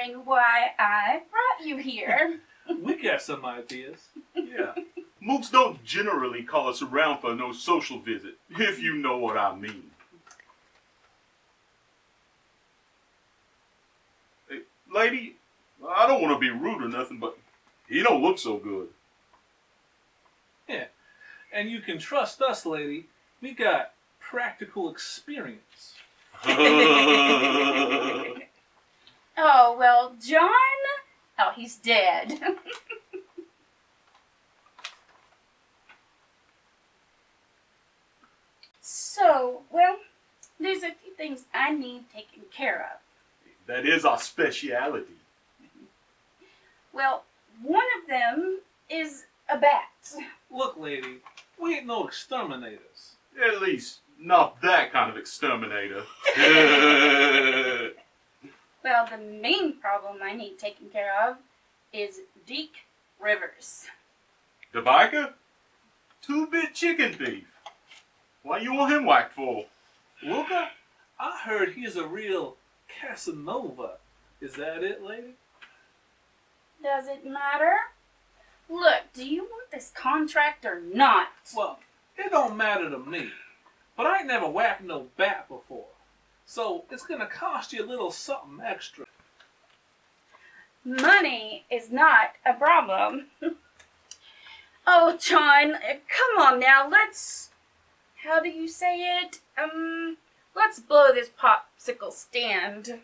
wondering why I brought you here. We got some ideas. Yeah. Mooks don't generally call us around for no social visit, if you know what I mean. Hey, lady, I don't want to be rude or nothing, but he don't look so good. Yeah. And you can trust us, lady. We got practical experience. Oh, well, John? Oh, he's dead. So, well, there's a few things I need taken care of. That is our speciality. Well, one of them is a bat. Look, lady, we ain't no exterminators. At least, not that kind of exterminator. Well, the main problem I need taken care of is Deke Rivers. The biker? 2-bit chicken thief. Why you want him whacked for? Lucca, I heard he's a real Casanova. Is that it, lady? Does it matter? Look, do you want this contract or not? Well, it don't matter to me. But I ain't never whacked no bat before. So it's gonna cost you a little something extra. Money is not a problem. Oh, John, come on now, let's... How do you say it? Let's blow this popsicle stand.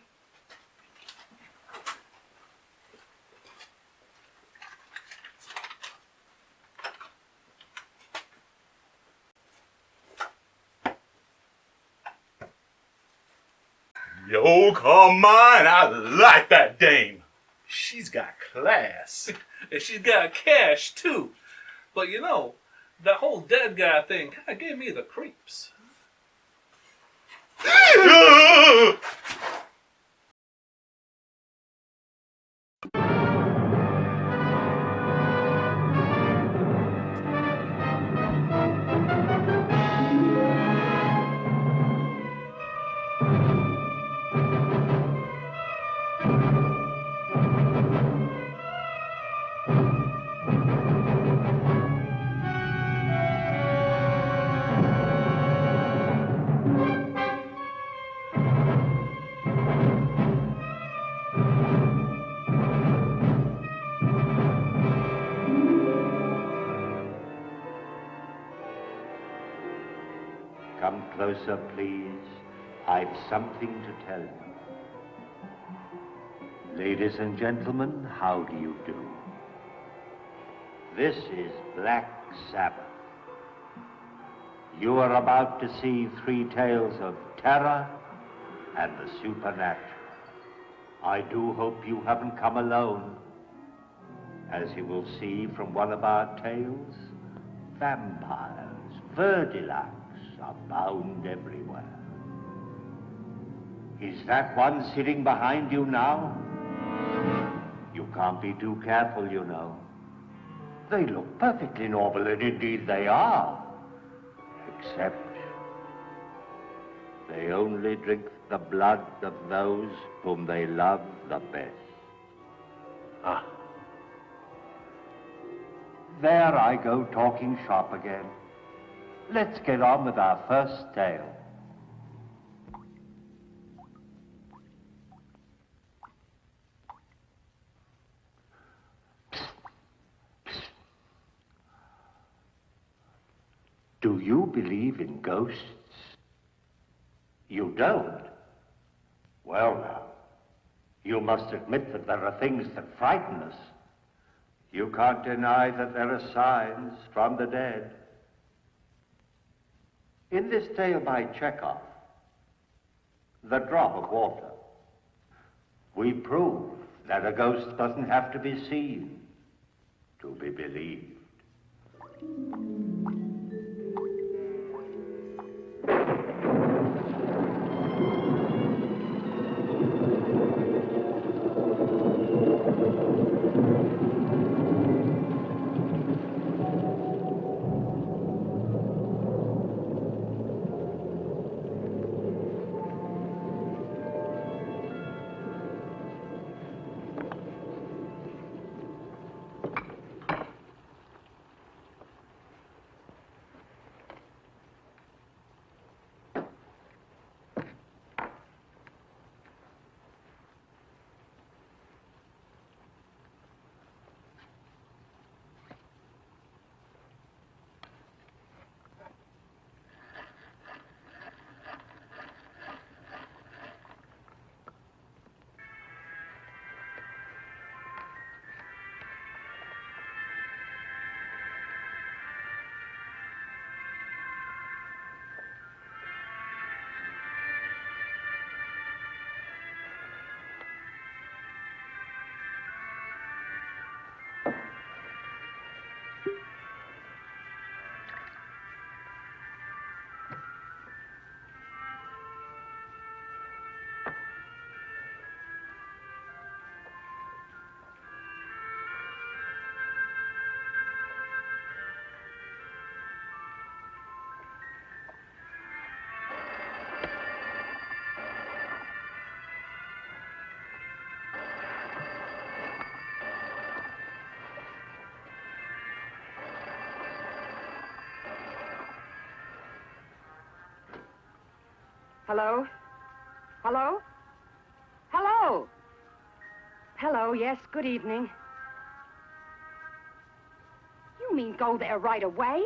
Yo, Carmine, I like that dame. She's got class. And she's got cash, too. But you know, that whole dead guy thing kind of gave me the creeps. Come closer, please. I've something to tell you. Ladies and gentlemen, how do you do? This is Black Sabbath. You are about to see 3 tales of terror and the supernatural. I do hope you haven't come alone. As you will see from one of our tales, vampires, verdilacs, are found everywhere. Is that one sitting behind you now? You can't be too careful, you know. They look perfectly normal, and indeed they are. Except they only drink the blood of those whom they love the best. Ah. There I go talking shop again. Let's get on with our first tale. Do you believe in ghosts? You don't? Well now, you must admit that there are things that frighten us. You can't deny that there are signs from the dead. In this tale by Chekhov, The Drop of Water, we prove that a ghost doesn't have to be seen to be believed. Hello? Hello? Hello? Hello, yes, good evening. You mean go there right away?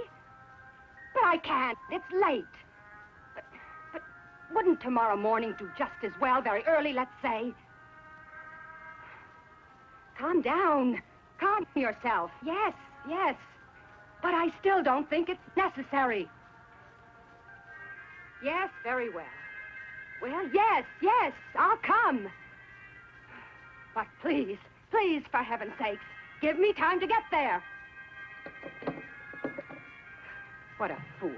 But I can't. It's late. But wouldn't tomorrow morning do just as well? Very early, let's say. Calm down. Calm yourself. Yes, yes. But I still don't think it's necessary. Yes, very well. Well, yes, yes, I'll come. But please, please, for heaven's sakes, give me time to get there. What a fool.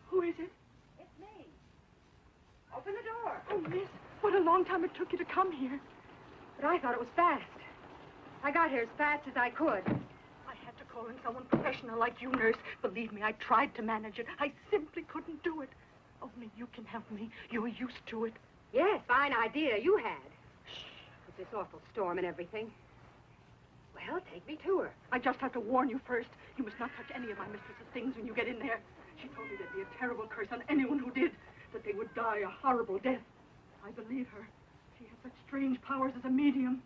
Who is it? It's me. Open the door. Oh, miss, what a long time it took you to come here. But I thought it was fast. I got here as fast as I could. I had to call in someone professional like you, nurse. Believe me, I tried to manage it. I simply couldn't do it. Only you can help me. You're used to it. Yes, fine idea you had. Shh. With this awful storm and everything. Well, take me to her. I just have to warn you first. You must not touch any of my mistress's things when you get in there. She told me there'd be a terrible curse on anyone who did, that they would die a horrible death. I believe her. She has such strange powers as a medium.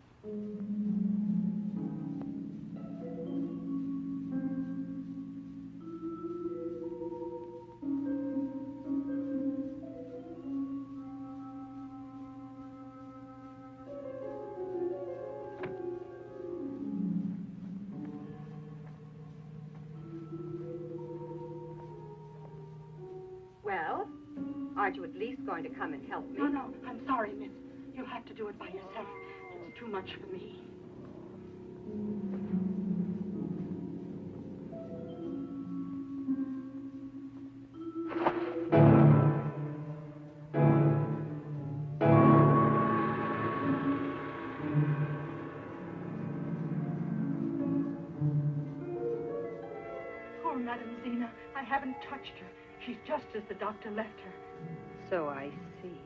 Well, aren't you at least going to come and help me? No, I'm sorry, miss. You'll have to do it by yourself. It's too much for me. Poor Madame Zena. I haven't touched her. She's just as the doctor left her. So I see.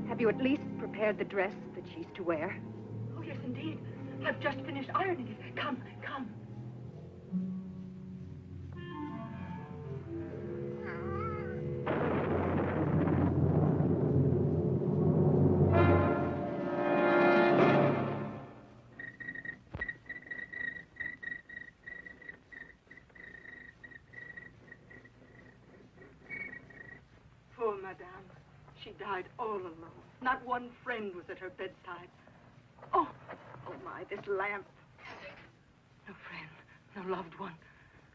Have you at least prepared the dress that she's to wear? Oh, yes, indeed. I've just finished ironing it. Come, come. Poor Madame. She died all alone. Not one friend was at her bedside. Oh my, this lamp. No friend, no loved one.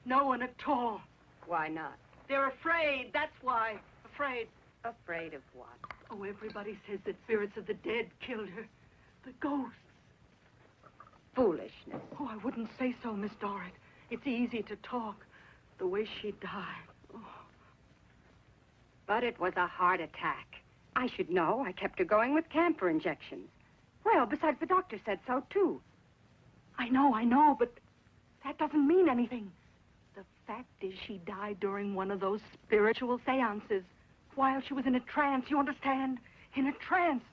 No one at all. Why not? They're afraid, that's why. Afraid. Afraid of what? Oh, everybody says that spirits of the dead killed her. The ghosts. Foolishness. Oh, I wouldn't say so, Miss Dorrit. It's easy to talk. The way she died. Oh. But it was a heart attack. I should know. I kept her going with camphor injections. Well, besides, the doctor said so, too. I know, but That doesn't mean anything. The fact is she died during one of those spiritual seances while she was in a trance, you understand? In a trance.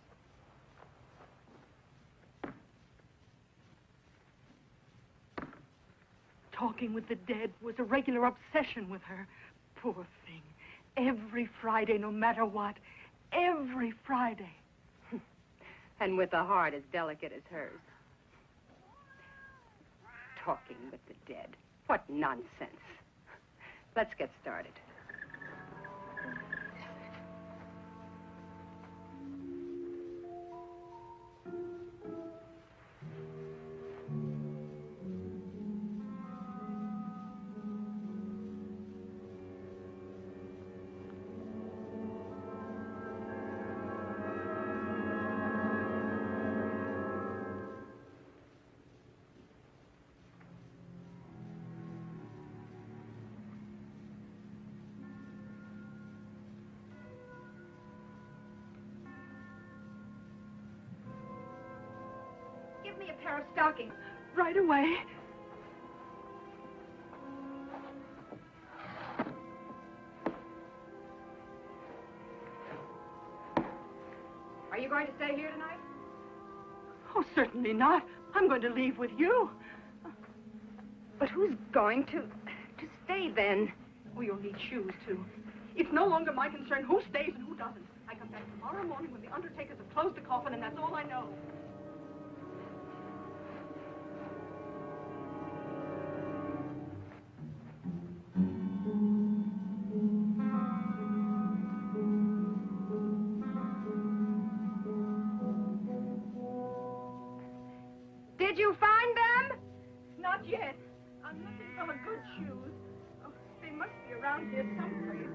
Talking with the dead was a regular obsession with her. Poor thing. Every Friday, no matter what. Every Friday. And with a heart as delicate as hers. Talking with the dead. What nonsense. Let's get started. Give me a pair of stockings. Right away. Are you going to stay here tonight? Oh, certainly not. I'm going to leave with you. But who's going to stay then? Oh, you'll need shoes, too. It's no longer my concern who stays and who doesn't. I come back tomorrow morning when the undertakers have closed the coffin, and that's all I know. Did you find them? Not yet. I'm looking for the good shoes. Oh, they must be around here someplace.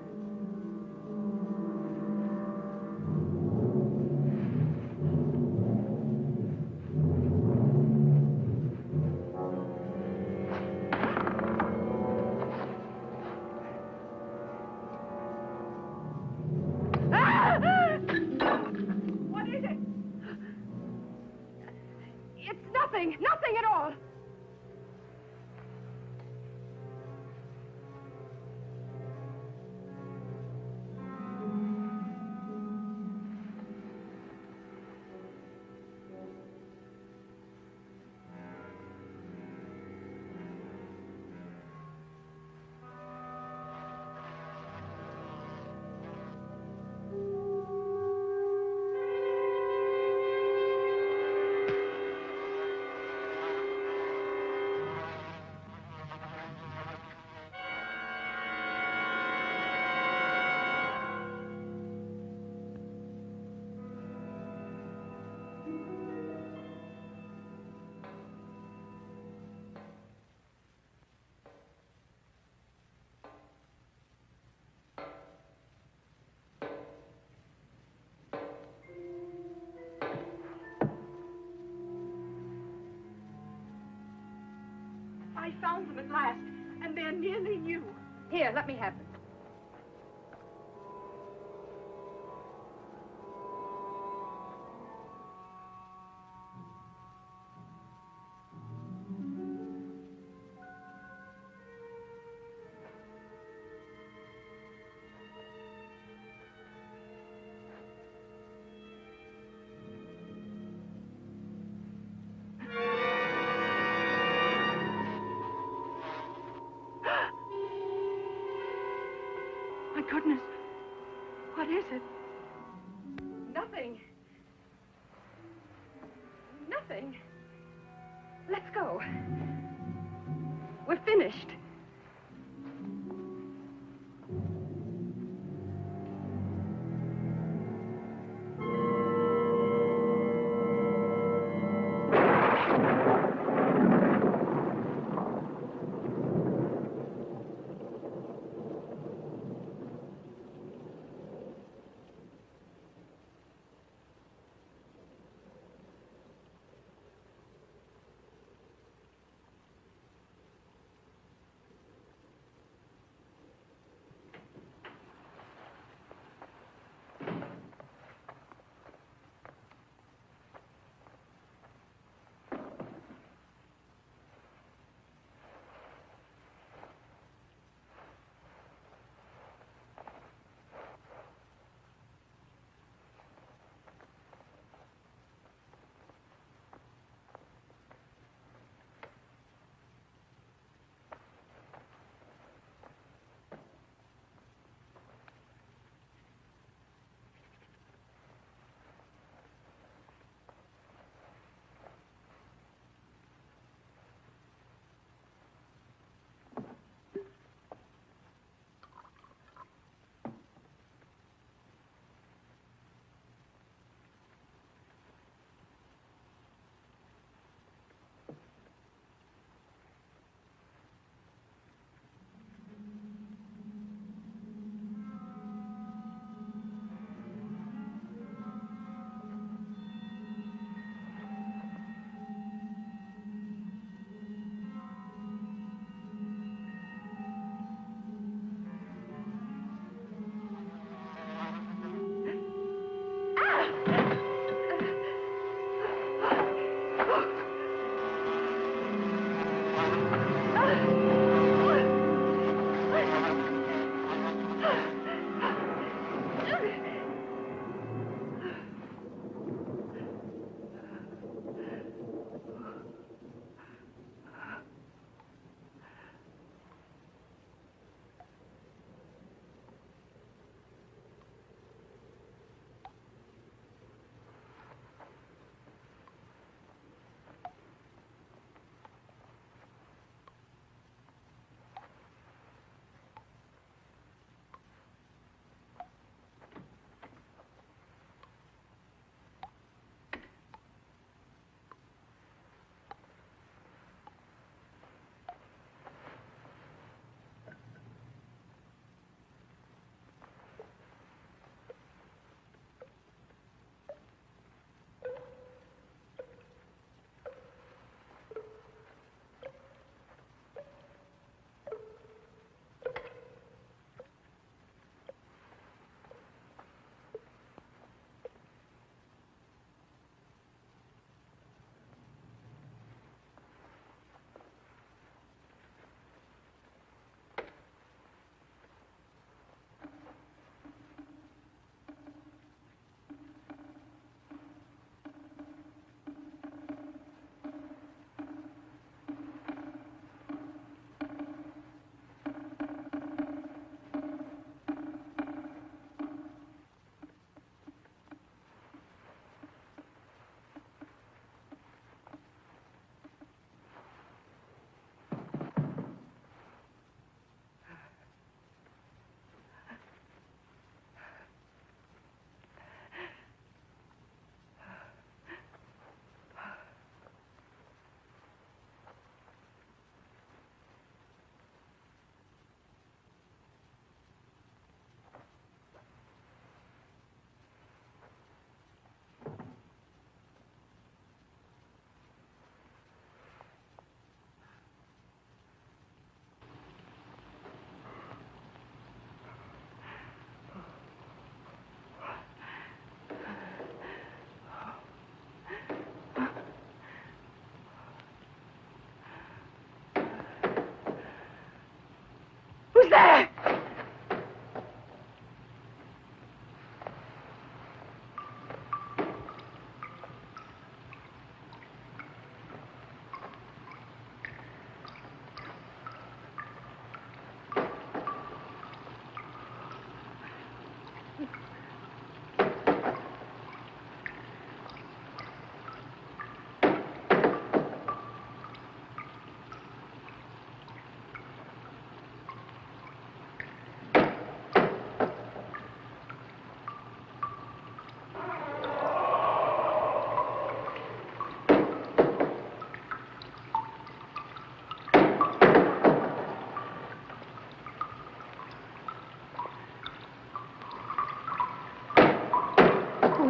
What is it? It's nothing. Nothing at all. I found them at last, and they're nearly new. Here, let me have them. My goodness. What is it? Nothing. Nothing. Let's go. We're finished.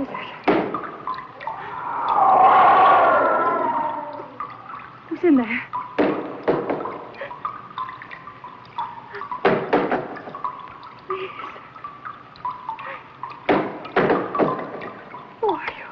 Who's that? Who's in there? Please. Who are you?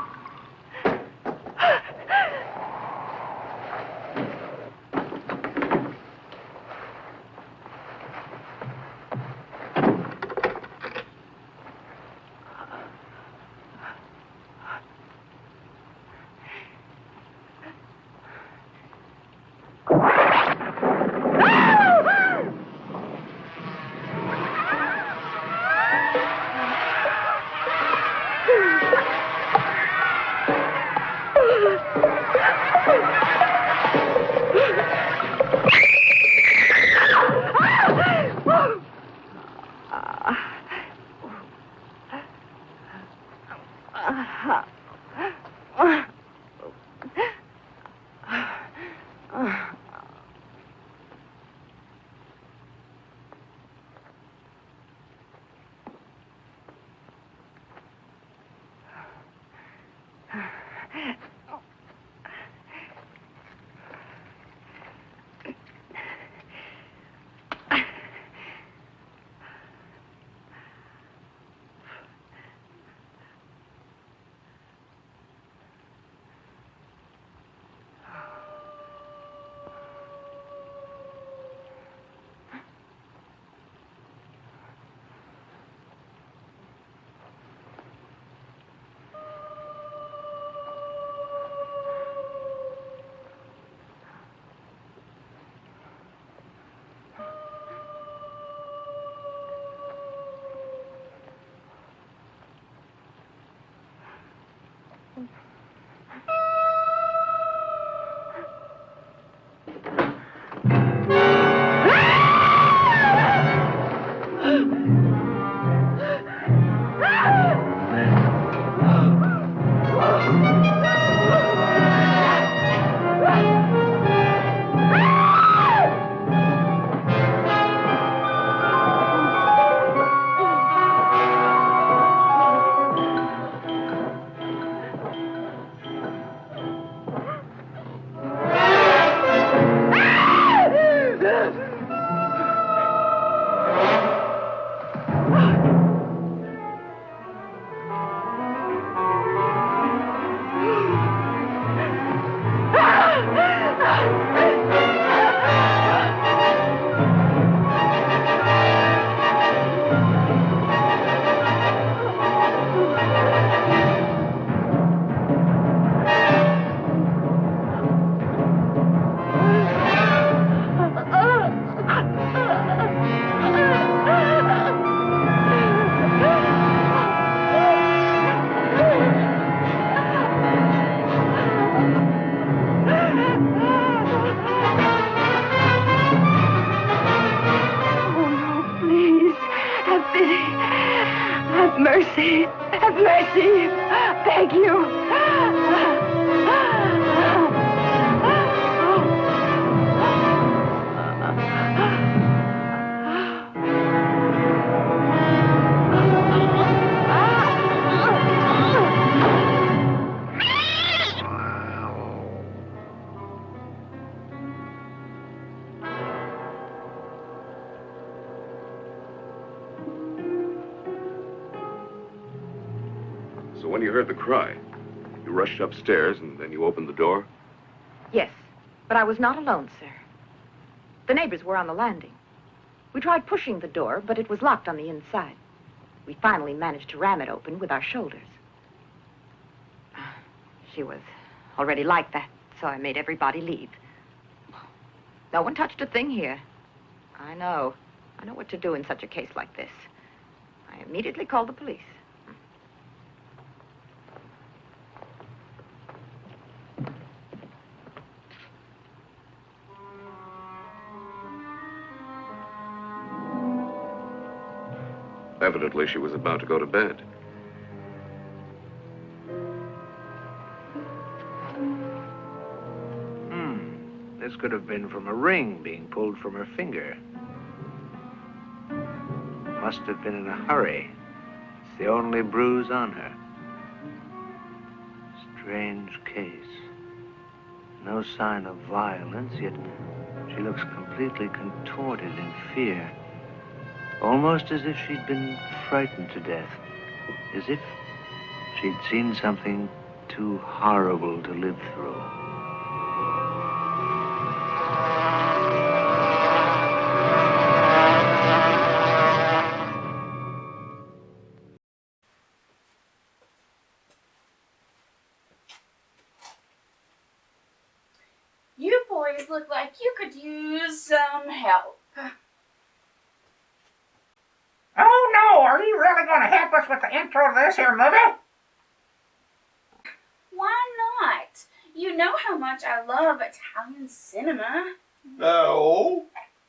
mercy. Have mercy. Beg you. So when you heard the cry, you rushed upstairs and then you opened the door? Yes, but I was not alone, sir. The neighbors were on the landing. We tried pushing the door, but it was locked on the inside. We finally managed to ram it open with our shoulders. She was already like that, so I made everybody leave. No one touched a thing here. I know what to do in such a case like this. I immediately called the police. Evidently, she was about to go to bed. This could have been from a ring being pulled from her finger. Must have been in a hurry. It's the only bruise on her. strange case. No sign of violence, yet she looks completely contorted in fear. Almost as if she'd been frightened to death. As if she'd seen something too horrible to live through. You boys look like you could use some help. Oh no, are you really going to help us with the intro to this here movie? Why not? You know how much I love Italian cinema. No,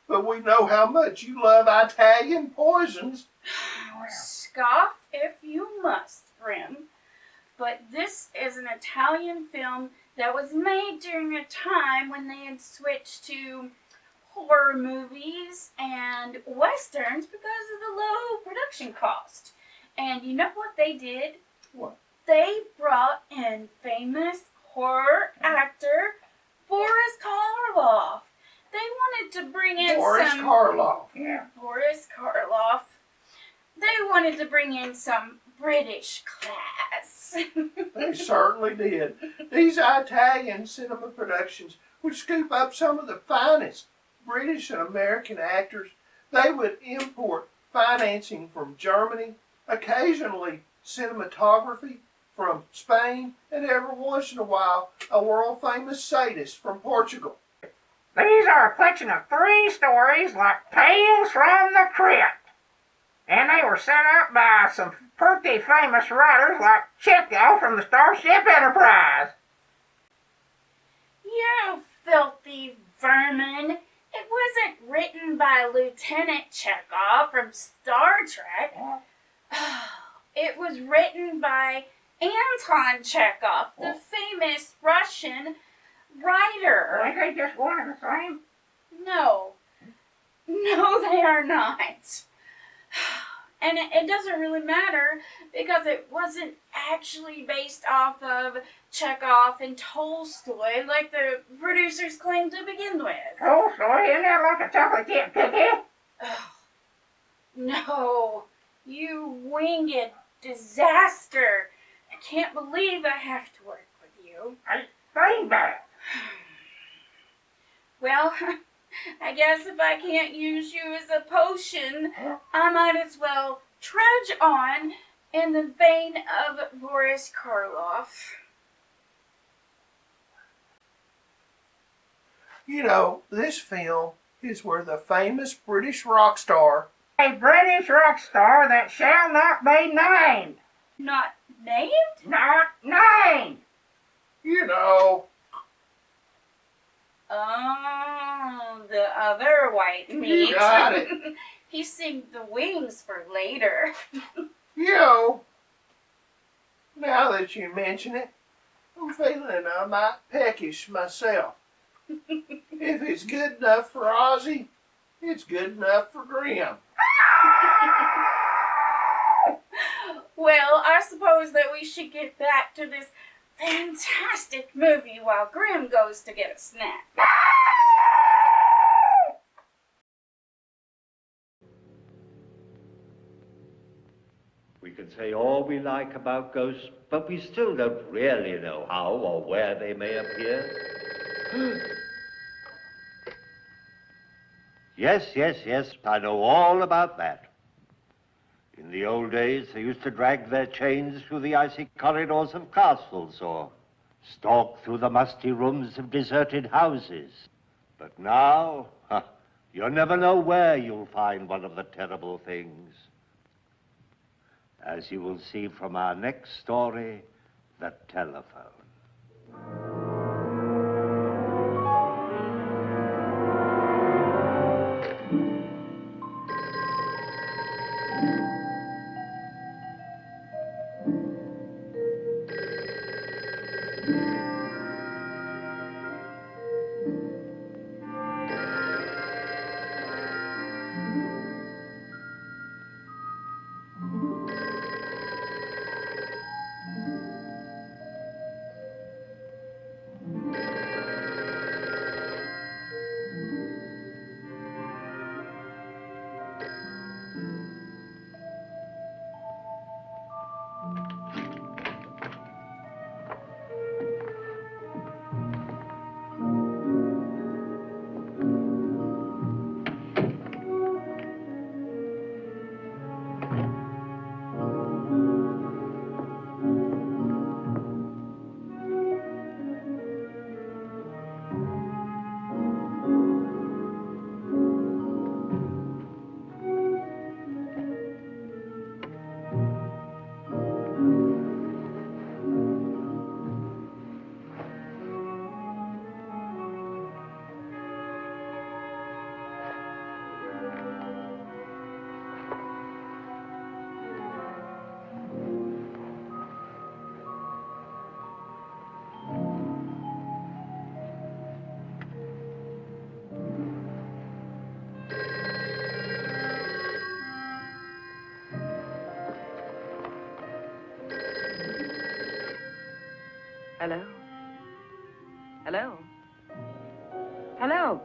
but we know how much you love Italian poisons. Scoff if you must, Grim. But this is an Italian film that was made during a time when they had switched to horror movies and westerns because of the low production cost. And you know what they did? What? They brought in famous horror actor Boris Karloff. They wanted to bring in Boris some... Karloff. Yeah. Boris Karloff. They wanted to bring in some British class. They certainly did. These Italian cinema productions would scoop up some of the finest British and American actors. They would import financing from Germany, occasionally cinematography from Spain, and every once in a while a world-famous sadist from Portugal. These are a collection of 3 stories like Tales from the Crypt. And they were set up by some pretty famous writers like Chekhov from the Starship Enterprise. You filthy vermin. It wasn't written by Lieutenant Chekhov from Star Trek. It was written by Anton Chekhov, the famous Russian writer. Aren't they just one and the same? No. No, they are not. And it doesn't really matter because it wasn't actually based off of Chekhov and Tolstoy like the producers claimed to begin with. Tolstoy, isn't that like a chocolate chip cookie? No, you winged disaster. I can't believe I have to work with you. I think that. Well, I guess if I can't use you as a potion, I might as well trudge on in the vein of Boris Karloff. You know, this film is where the famous British rock star, A British rock star that shall not be named. Not named? Not named. you know, Oh, the other white meat. You got it. He saved the wings for later. you know, now that you mention it, I'm feeling I might peckish myself. If it's good enough for Ozzy, it's good enough for Grim. Well, I suppose that we should get back to this fantastic movie while Grim goes to get a snack. We can say all we like about ghosts, but we still don't really know how or where they may appear. Yes, I know all about that. In the old days, they used to drag their chains through the icy corridors of castles or stalk through the musty rooms of deserted houses. But now, you'll never know where you'll find one of the terrible things. As you will see from our next story, the telephone. Hello? Hello? Hello?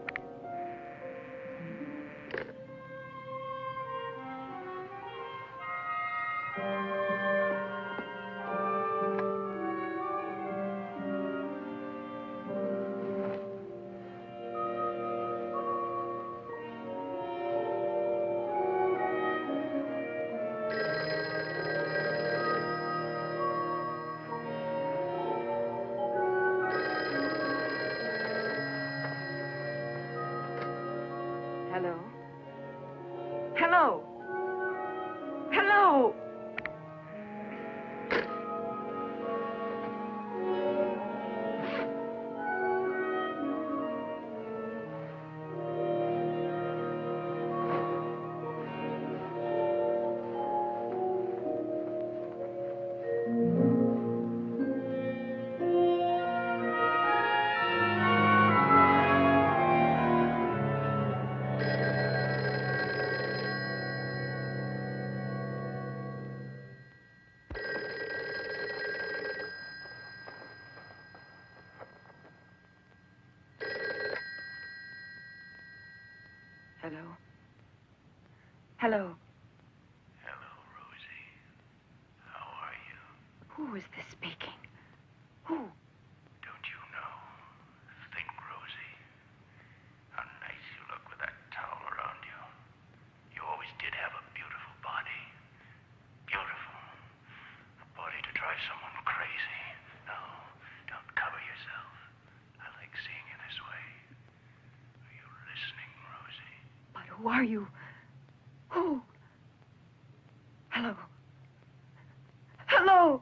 Hello? Hello? Hello? Hello? Hello? Hello, Rosie. How are you? Who is this speaking? Who? Don't you know? Think, Rosie. How nice you look with that towel around you. You always did have a beautiful body. Beautiful. A body to drive someone crazy. No, don't cover yourself. I like seeing you this way. Are you listening, Rosie? But who are you? Who? Hello? Hello?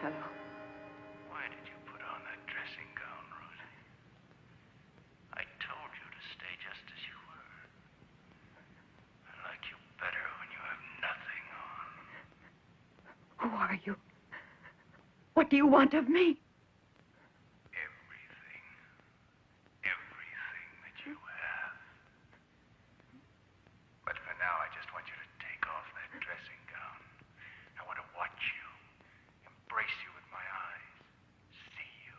Hello? Why did you put on that dressing gown, Rosie? I told you to stay just as you were. I like you better when you have nothing on. Who are you? What do you want of me? Everything. Everything that you have. But for now, I just want you to take off that dressing gown. I want to watch you. Embrace you with my eyes. See you.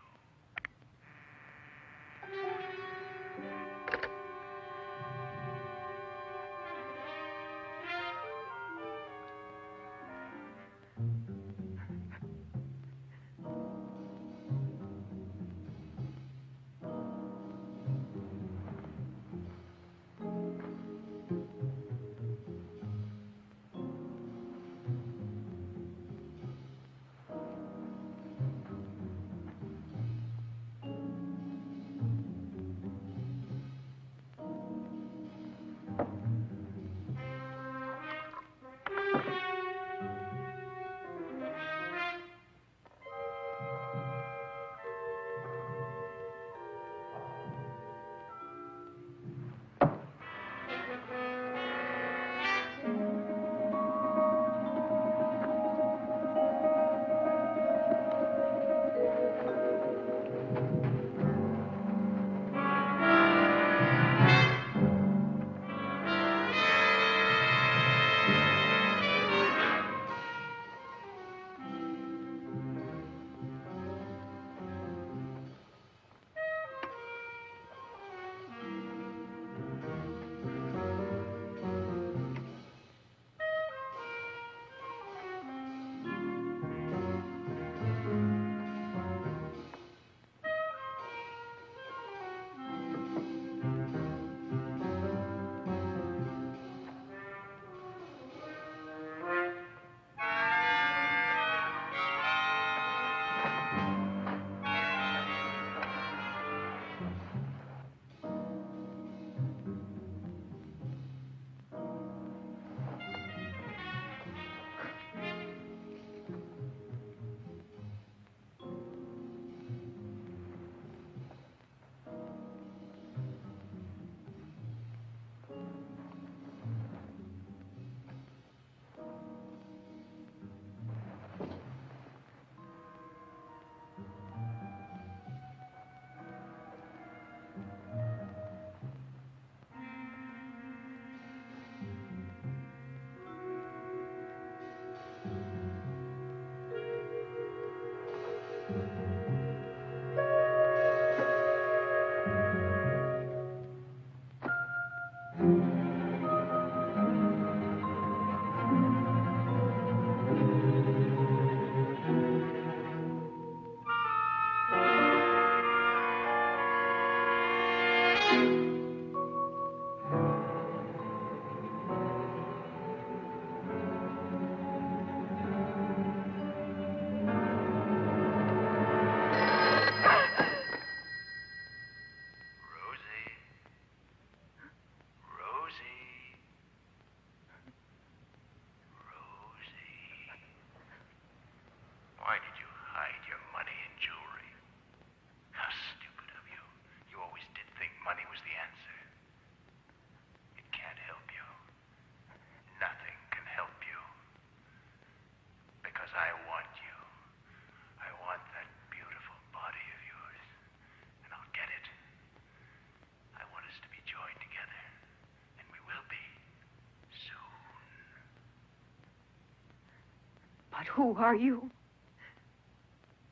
Who are you?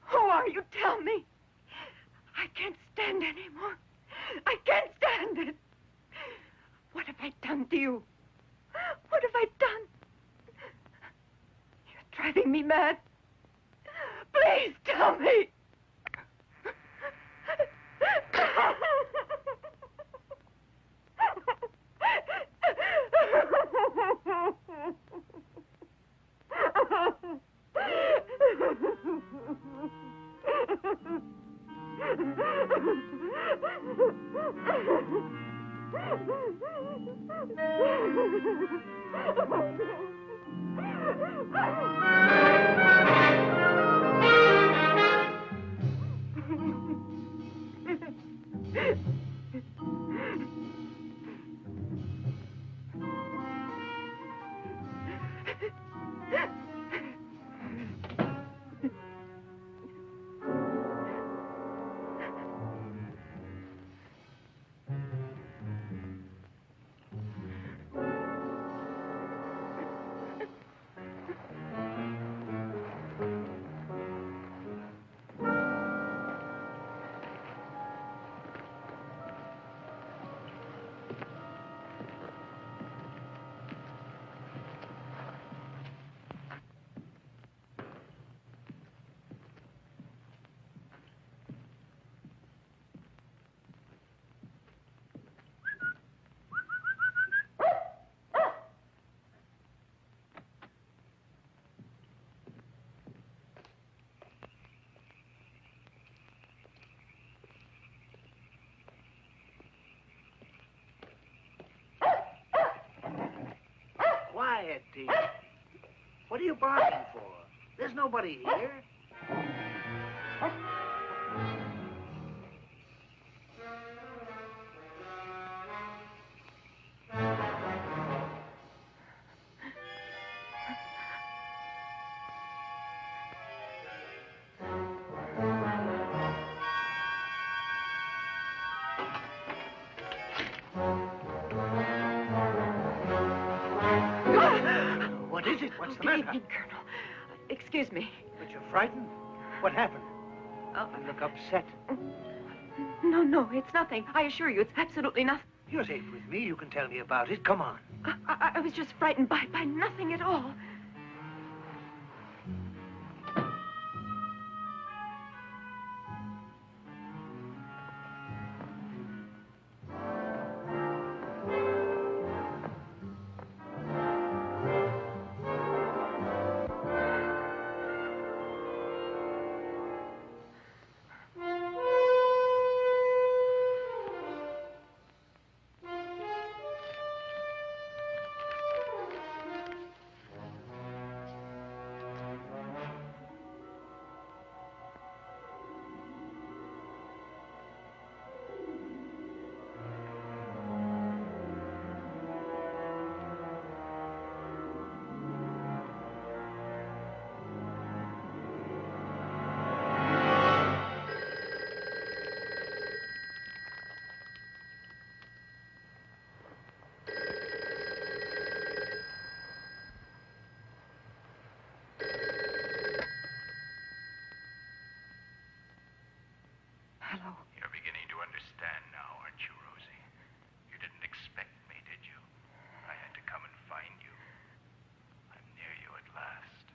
Who are you? Tell me. I can't stand anymore. I can't stand it. What have I done to you? What have I done? You're driving me mad. Please tell me. Quiet, Deke. What are you barking for? There's nobody here. What is it? What's the matter? Good evening, Colonel. Excuse me. But you're frightened? What happened? Oh. You look upset. No, it's nothing. I assure you, it's absolutely nothing. You're safe with me. You can tell me about it. Come on. I was just frightened by nothing at all. You're beginning to understand now, aren't you, Rosie? You didn't expect me, did you? I had to come and find you. I'm near you at last.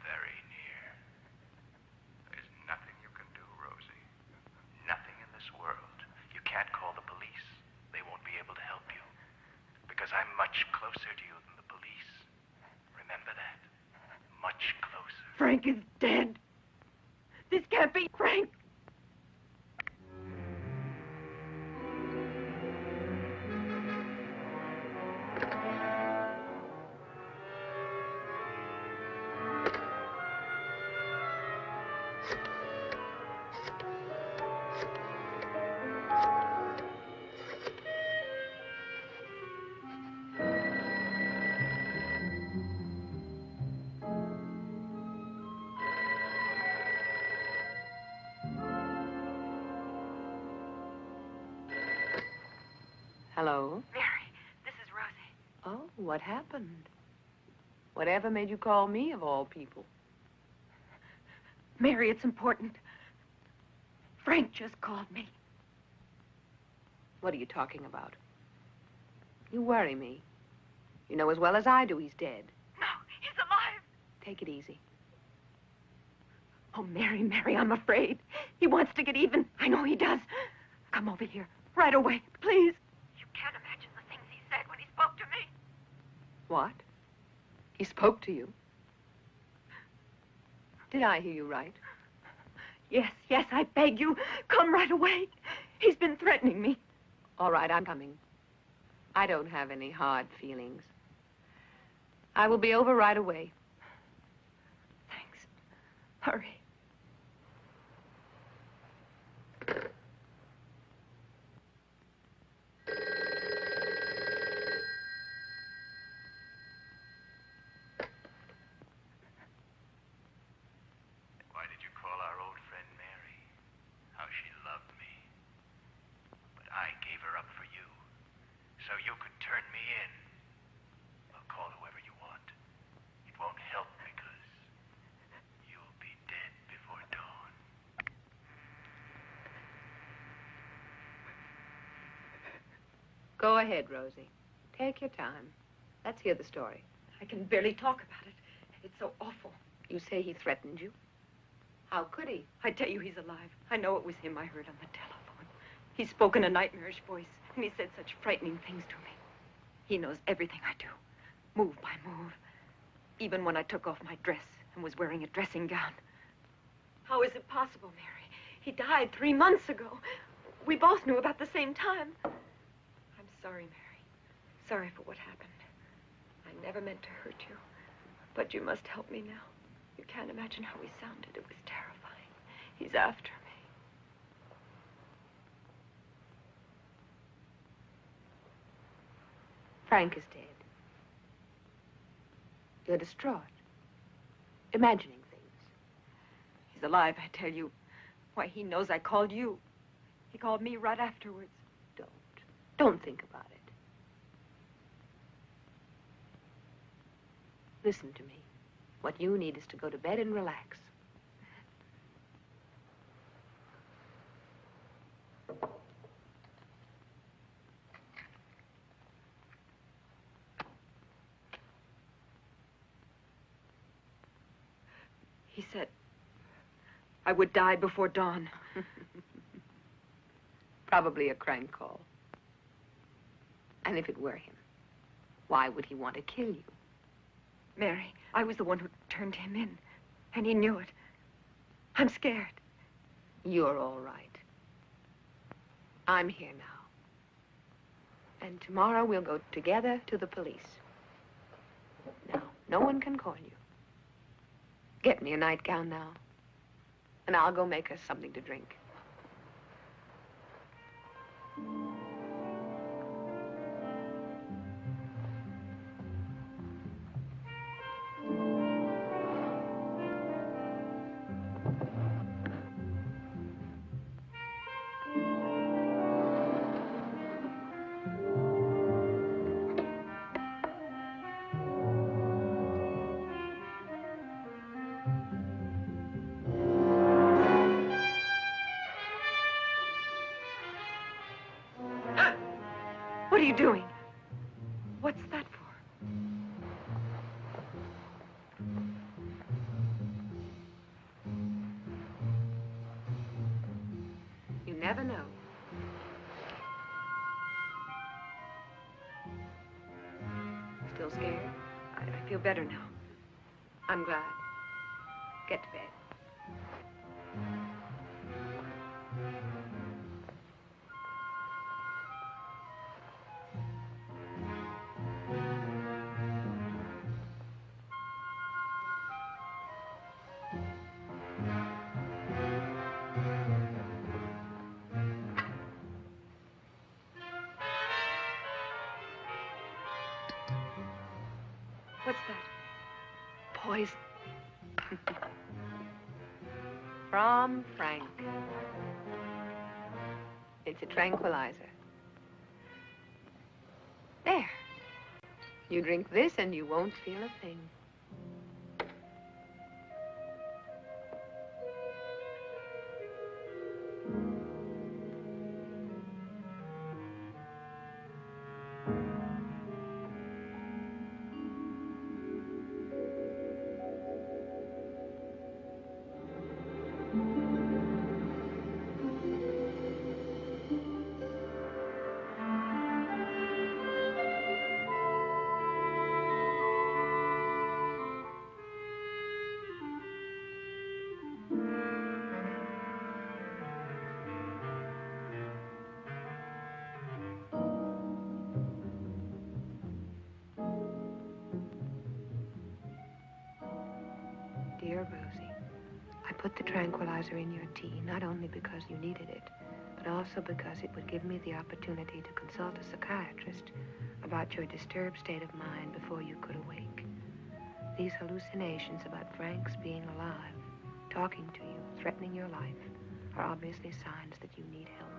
Very near. There's nothing you can do, Rosie. Nothing in this world. You can't call the police. They won't be able to help you. Because I'm much closer to you than the police. Remember that. Much closer. Frank is dead. This can't be Frank. Hello? Mary, this is Rosie. Oh, what happened? Whatever made you call me, of all people? Mary, it's important. Frank just called me. What are you talking about? You worry me. You know as well as I do he's dead. No, he's alive. Take it easy. Oh, Mary, Mary, I'm afraid. He wants to get even. I know he does. Come over here, right away, please. You can't imagine the things he said when he spoke to me. What? He spoke to you? Did I hear you right? Yes, yes, I beg you. Come right away. He's been threatening me. All right, I'm coming. I don't have any hard feelings. I will be over right away. Thanks. Hurry. Why did you call our old friend Mary? How she loved me. But I gave her up for you, so you could turn me in. Well, call whoever you want. It won't help because you'll be dead before dawn. Go ahead, Rosie. Take your time. Let's hear the story. I can barely talk about it. It's so awful. You say he threatened you? How could he? I tell you he's alive. I know it was him I heard on the telephone. He spoke in a nightmarish voice, and he said such frightening things to me. He knows everything I do, move by move. Even when I took off my dress and was wearing a dressing gown. How is it possible, Mary? He died 3 months ago. We both knew about the same time. I'm sorry, Mary. Sorry for what happened. I never meant to hurt you. But you must help me now. You can't imagine how he sounded. It was terrifying. He's after me. Frank is dead. You're distraught. Imagining things. He's alive, I tell you. Why, he knows I called you. He called me right afterwards. Don't think about it. Listen to me. What you need is to go to bed and relax. He said I would die before dawn. Probably a crank call. And if it were him, why would he want to kill you? Mary, I was the one who turned him in, and he knew it. I'm scared. You're all right. I'm here now. And tomorrow we'll go together to the police. Now, no one can call you. Get me a nightgown now, and I'll go make us something to drink. What are you doing? What's that for? You never know. Still scared? I feel better now. I'm glad. Get to bed. What's that? Poison. From Frank. It's a tranquilizer. There. You drink this and you won't feel a thing. Rosie. I put the tranquilizer in your tea, not only because you needed it, but also because it would give me the opportunity to consult a psychiatrist about your disturbed state of mind before you could awake. These hallucinations about Frank's being alive, talking to you, threatening your life, are obviously signs that you need help.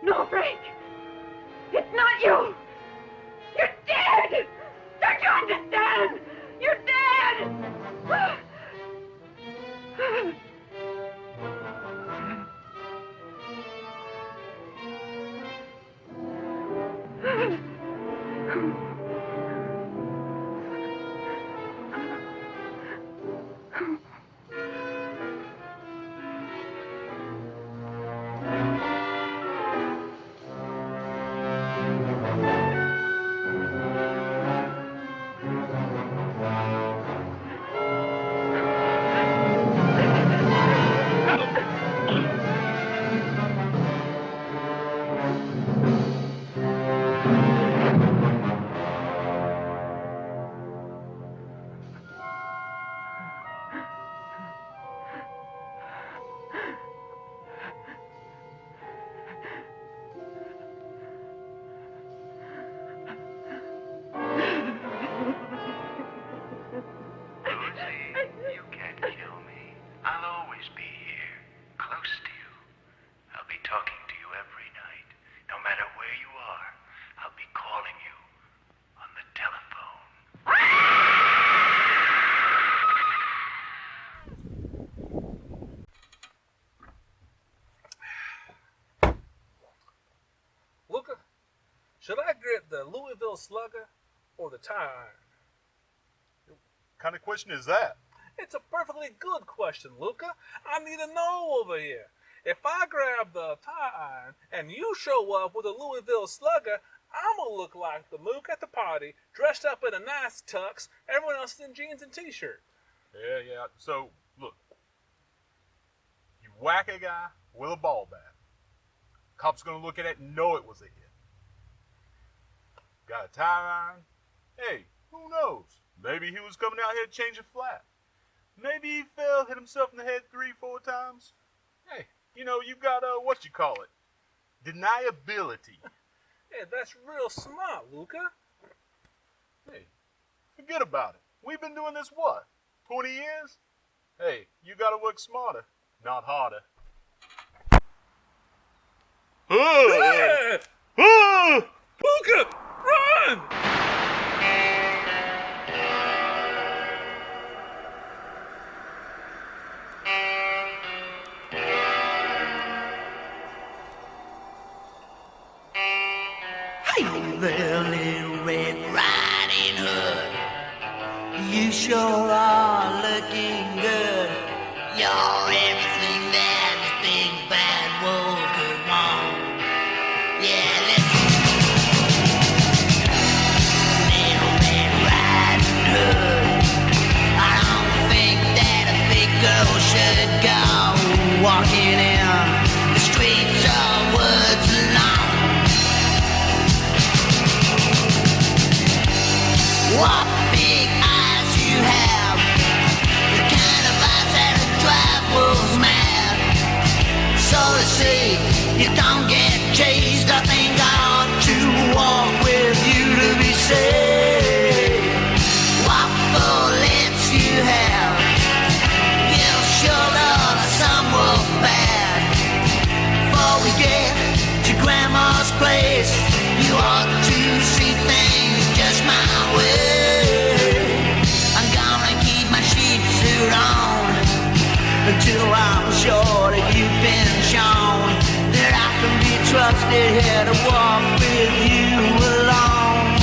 No, Frank! It's not you! You're dead! Don't you understand? You're dead! Should I get the Louisville Slugger or the tire iron? What kind of question is that? It's a perfectly good question, Lucca. I need to know over here. If I grab the tire iron and you show up with a Louisville Slugger, I'm going to look like the mook at the party, dressed up in a nice tux, everyone else in jeans and t-shirt. Yeah. So, look. You whack a guy with a ball bat. Cop's going to look at it and know it was a hit. Got a tire iron? Hey, who knows? Maybe he was coming out here to change a flat. Maybe he fell, hit himself in the head 3-4 times. Hey, you know, you got, what you call it? Deniability. Hey, that's real smart, Lucca. Hey, forget about it. We've been doing this, what, 20 years? Hey, you gotta work smarter, not harder. Hey! Lucca, run! Hey there, little Red Riding Hood. You sure are looking good. You're everything that this big bad wolf could want. Yeah, listen. Little Red Riding Hood. I don't think that a big girl should go walking in the streets of woods alone. What big eyes you have, the kind of eyes that drive wolves mad. So they say you don't get chased. I think I ought to walk with you to be safe. What full lips you have, you sure love some wolf bad. Before we get to Grandma's place, you ought to see things just my way. I'm gonna keep my sheep suit on until I'm sure that you've been shown that I can be trusted here to walk with you alone.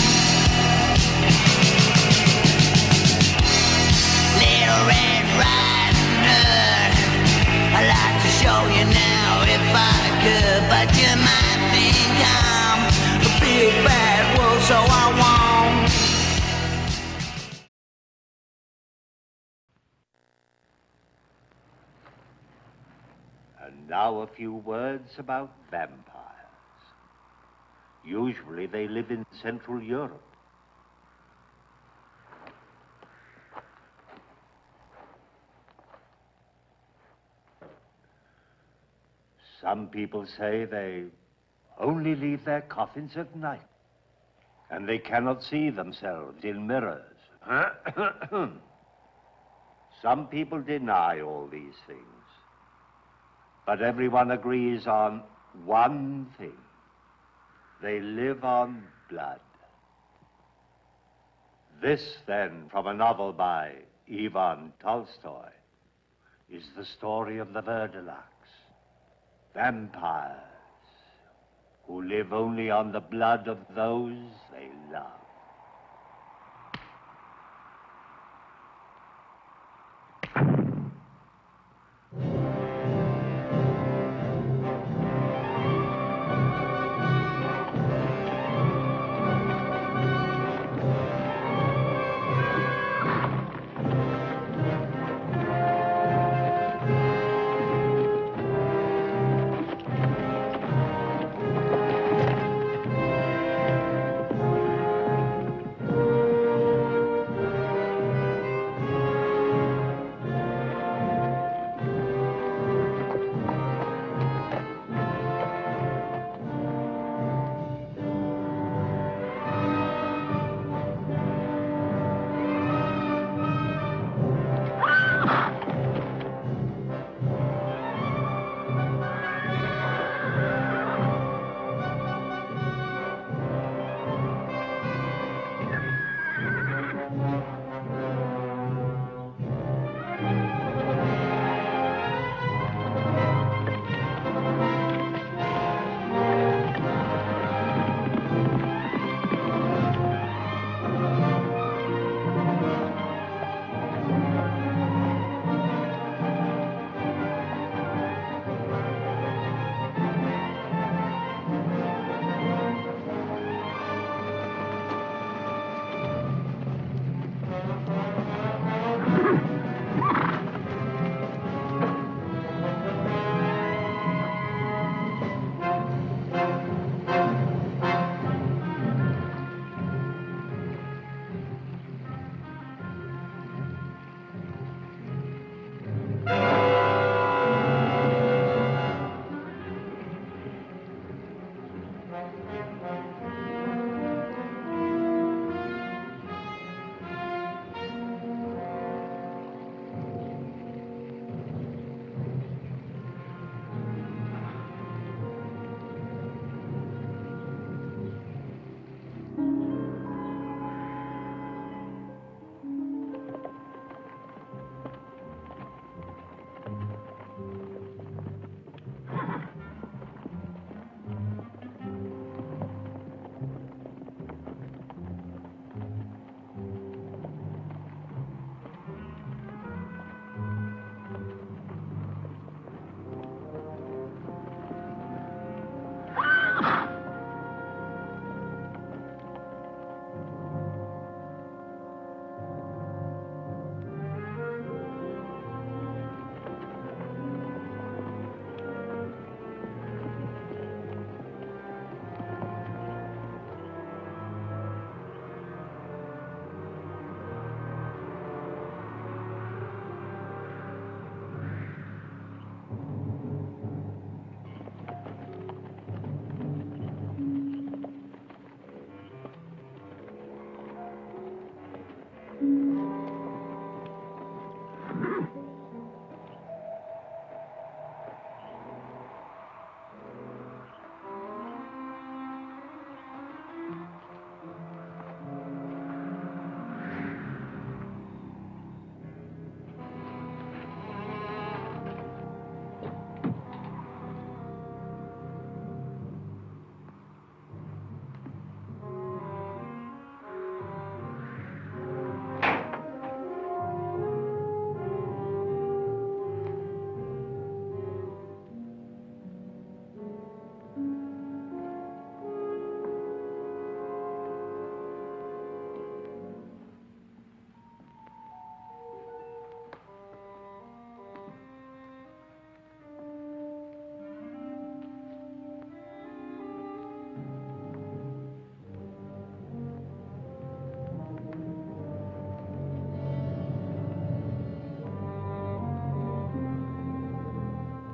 Little Red Riding Hood, I'd like to show you now if I could, but you might think I'm a big bad wolf, so I won't. And now a few words about vampires. Usually they live in Central Europe. Some people say they only leave their coffins at night, and they cannot see themselves in mirrors. Some people deny all these things, but everyone agrees on one thing. They live on blood. This, then, from a novel by Ivan Tolstoy, is the story of the Verdelaks, vampires who live only on the blood of those they love.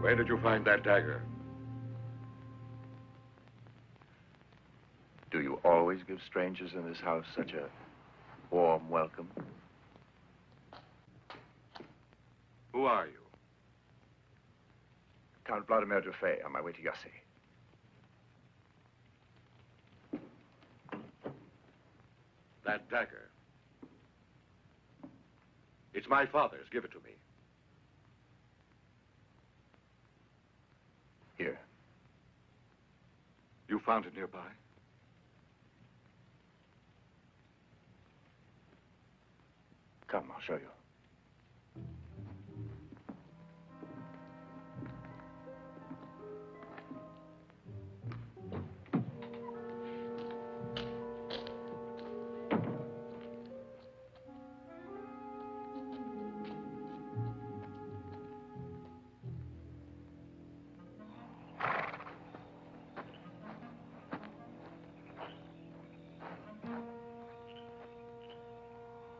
Where did you find that dagger? Do you always give strangers in this house such a warm welcome? Who are you? Count Vladimir Dufay, on my way to Yassi. That dagger. It's my father's. Give it to me. Here. You found it nearby? Come, I'll show you.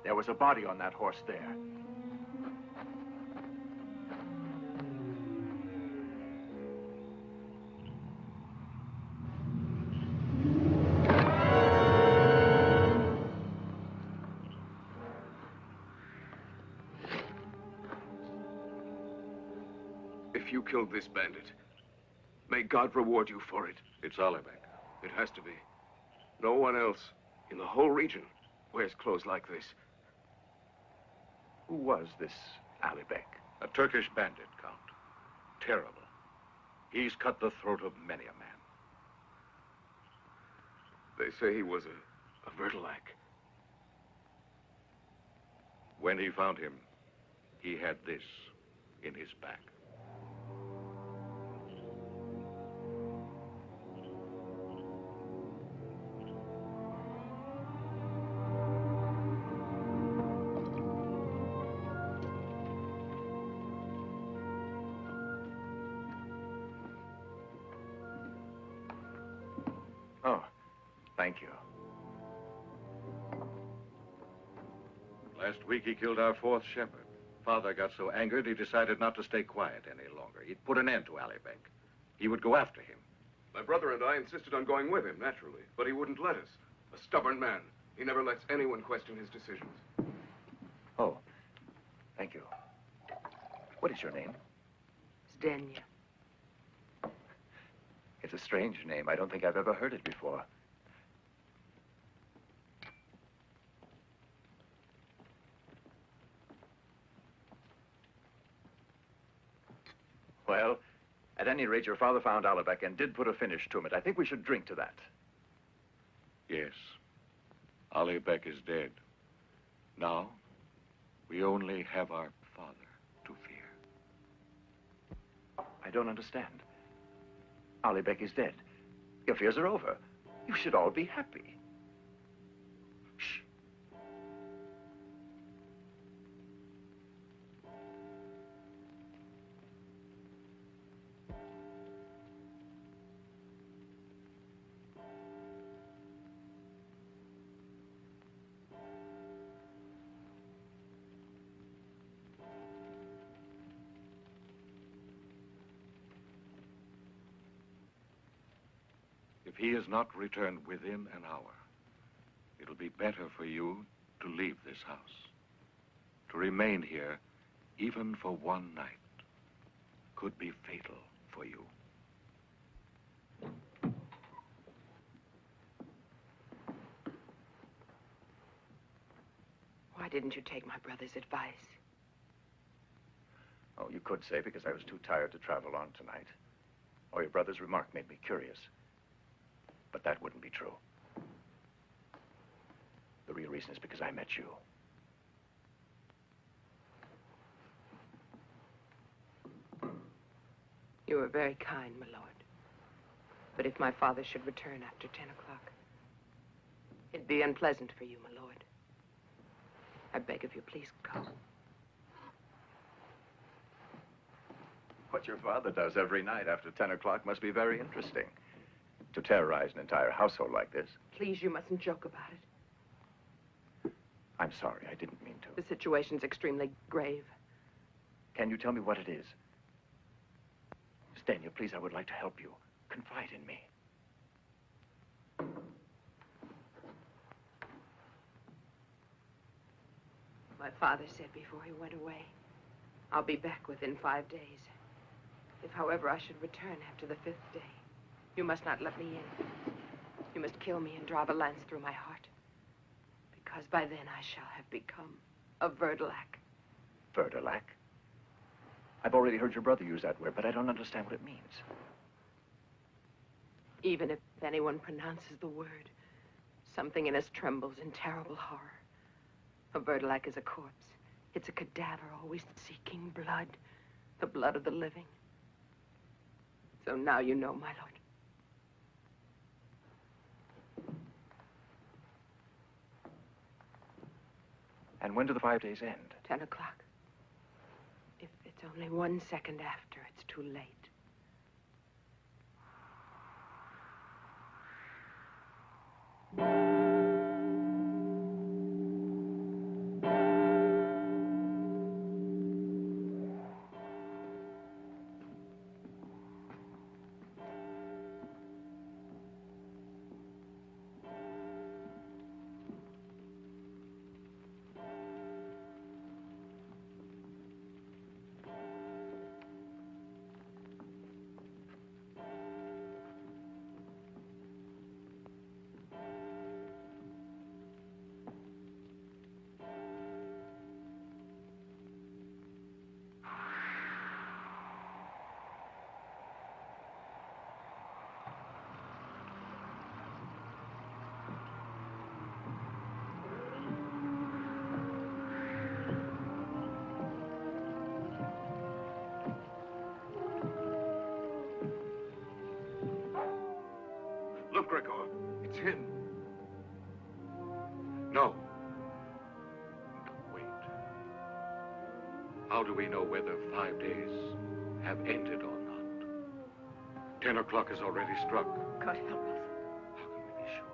There was a body on that horse there. If you killed this bandit, may God reward you for it. It's Alibek. It has to be. No one else in the whole region wears clothes like this. Who was this Alibek? A Turkish bandit, Count. Terrible. He's cut the throat of many a man. They say he was a Vertelac. When he found him, he had this in his back. Oh, thank you. Last week he killed our fourth shepherd. Father got so angered he decided not to stay quiet any longer. He'd put an end to Alibek. He would go after him. My brother and I insisted on going with him, naturally, but he wouldn't let us. A stubborn man. He never lets anyone question his decisions. Oh, thank you. What is your name? Zdenya. It's a strange name. I don't think I've ever heard it before. Well, at any rate, your father found Alibek and did put a finish to it. I think we should drink to that. Yes. Alibek is dead. Now, we only have our father to fear. I don't understand. Alibek is dead. Your fears are over. You should all be happy. Shh. If he is not returned within an hour, it'll be better for you to leave this house. To remain here, even for one night, could be fatal for you. Why didn't you take my brother's advice? Oh, you could say because I was too tired to travel on tonight. Or your brother's remark made me curious. But that wouldn't be true. The real reason is because I met you. You were very kind, my lord. But if my father should return after 10 o'clock, it'd be unpleasant for you, my lord. I beg of you, please go. What your father does every night after 10 o'clock must be very interesting. To terrorize an entire household like this. Please, you mustn't joke about it. I'm sorry, I didn't mean to. The situation's extremely grave. Can you tell me what it is? Stenya, please, I would like to help you. Confide in me. My father said before he went away, I'll be back within 5 days. If, however, I should return after the 5th day, you must not let me in. You must kill me and drive a lance through my heart. Because by then I shall have become a Vertilac. Vertilac? I've already heard your brother use that word, but I don't understand what it means. Even if anyone pronounces the word, something in us trembles in terrible horror. A Vertilac is a corpse. It's a cadaver always seeking blood, the blood of the living. So now you know, my lord. And when do the 5 days end? 10 o'clock. If it's only 1 second after, it's too late. Look, Gregor, it's him. No. Wait. How do we know whether 5 days have ended or not? 10 o'clock has already struck. God help us. How can we be sure?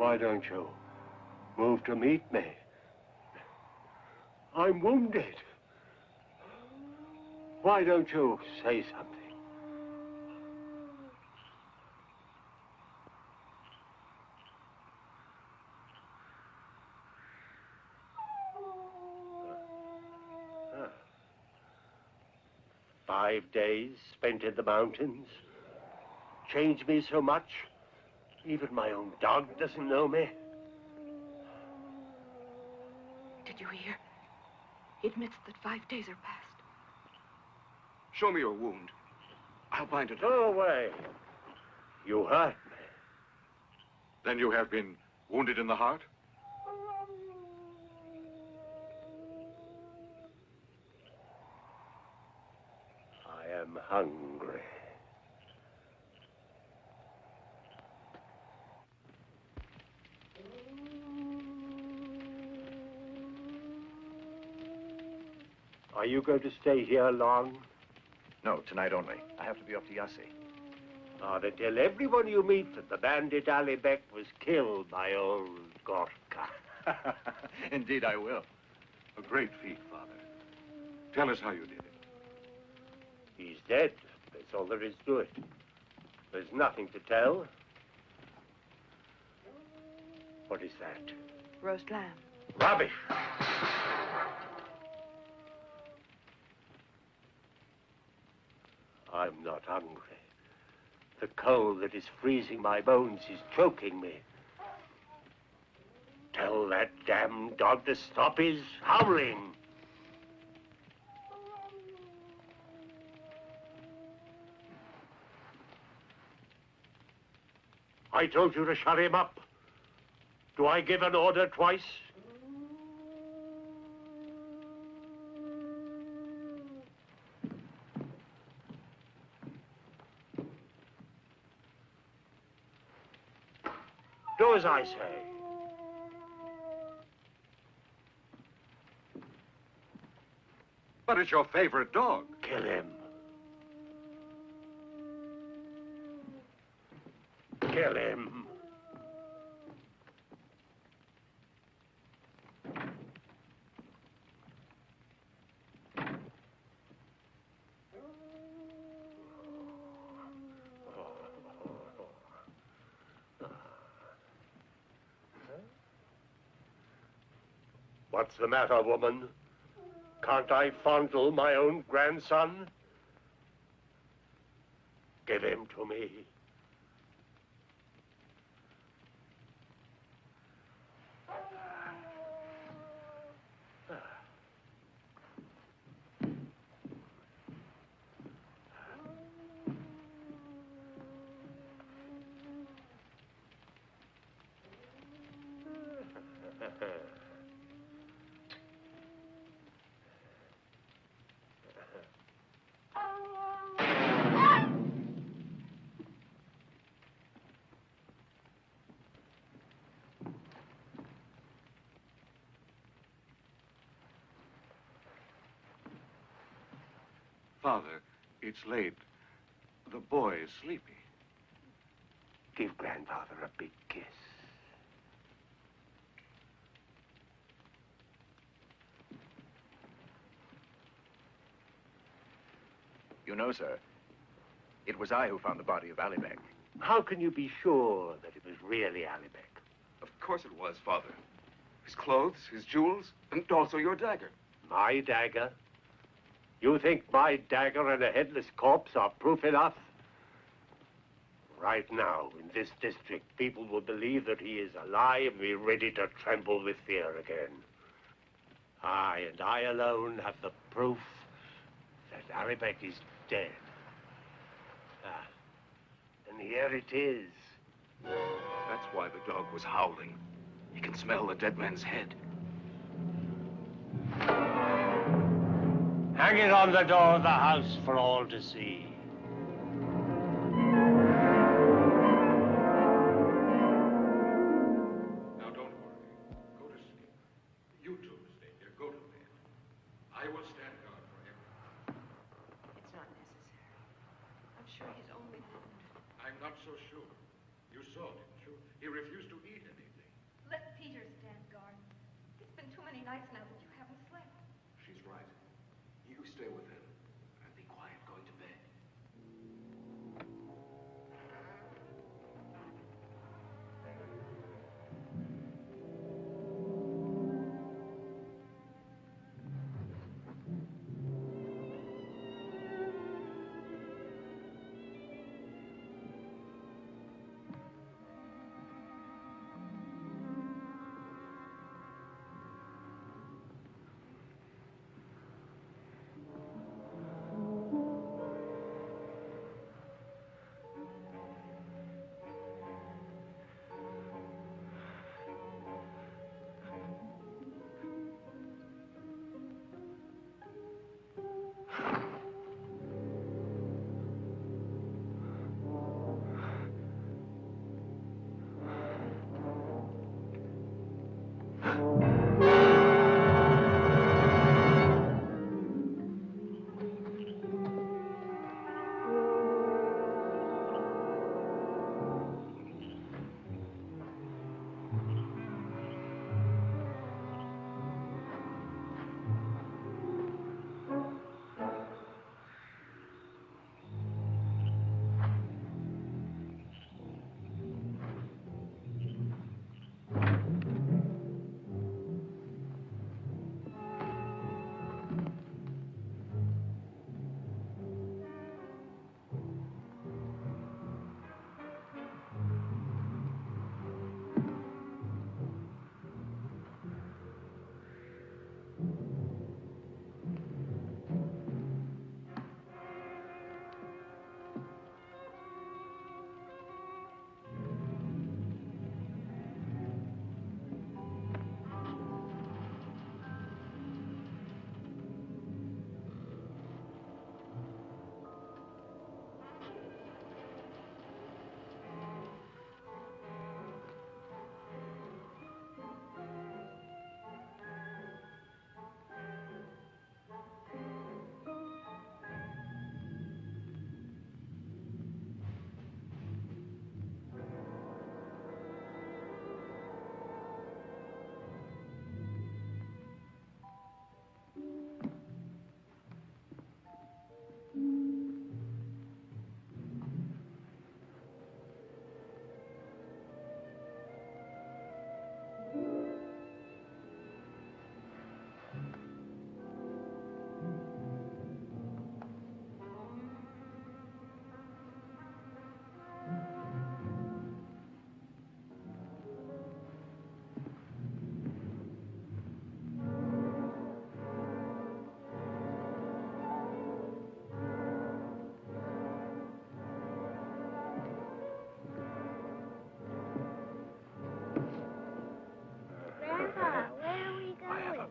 Why don't you move to meet me? I'm wounded. Why don't you say something? Huh. 5 days spent in the mountains changed me so much. Even my own dog doesn't know me. Did you hear? He admits that 5 days are past. Show me your wound. I'll bind it up. Go away. You hurt me. Then you have been wounded in the heart? I am hungry. Are you going to stay here long? No, tonight only. I have to be off to Yassi. Oh, then tell everyone you meet that the bandit Ali Bek was killed by old Gorka. Indeed, I will. A great feat, Father. Tell us how you did it. He's dead. That's all there is to it. There's nothing to tell. What is that? Roast lamb. Rubbish! I'm not hungry. The cold that is freezing my bones is choking me. Tell that damn dog to stop his howling. I told you to shut him up. Do I give an order twice? Do as I say. But it's your favorite dog. Kill him. Kill him. What's the matter, woman? Can't I fondle my own grandson? Give him to me. Father, it's late. The boy is sleepy. Give grandfather a big kiss. You know, sir, it was I who found the body of Ali Bek. How can you be sure that it was really Ali Bek? Of course it was, Father. His clothes, his jewels, and also your dagger. My dagger? You think my dagger and a headless corpse are proof enough? Right now, in this district, people will believe that he is alive and be ready to tremble with fear again. I and I alone have the proof that Ali Bek is dead. Ah, and here it is. That's why the dog was howling. He can smell the dead man's head. Hang it on the door of the house for all to see. Now, don't worry. Go to sleep. You two stay here. Go to bed. I will stand guard for him. It's not necessary. I'm sure he's only wounded. I'm not so sure. You saw, didn't you? He refused to eat anything. nights now that you haven't slept. She's right. You stay with him and be quiet going to bed.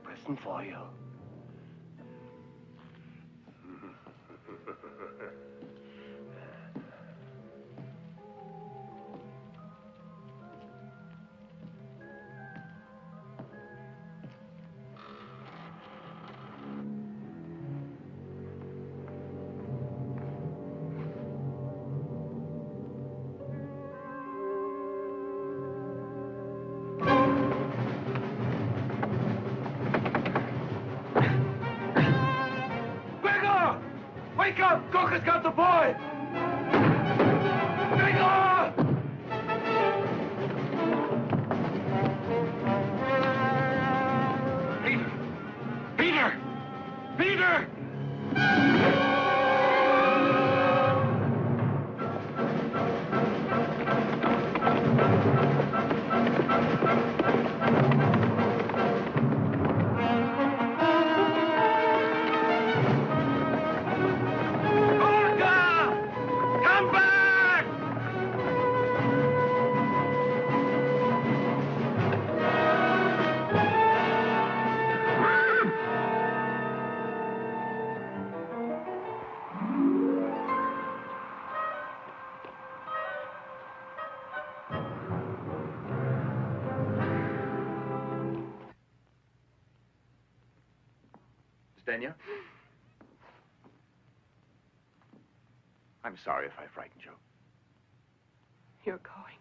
present for you. Wake up! Cook got the boy! Gregor! Peter! Peter! Stenya? I'm sorry if I frightened you. You're going.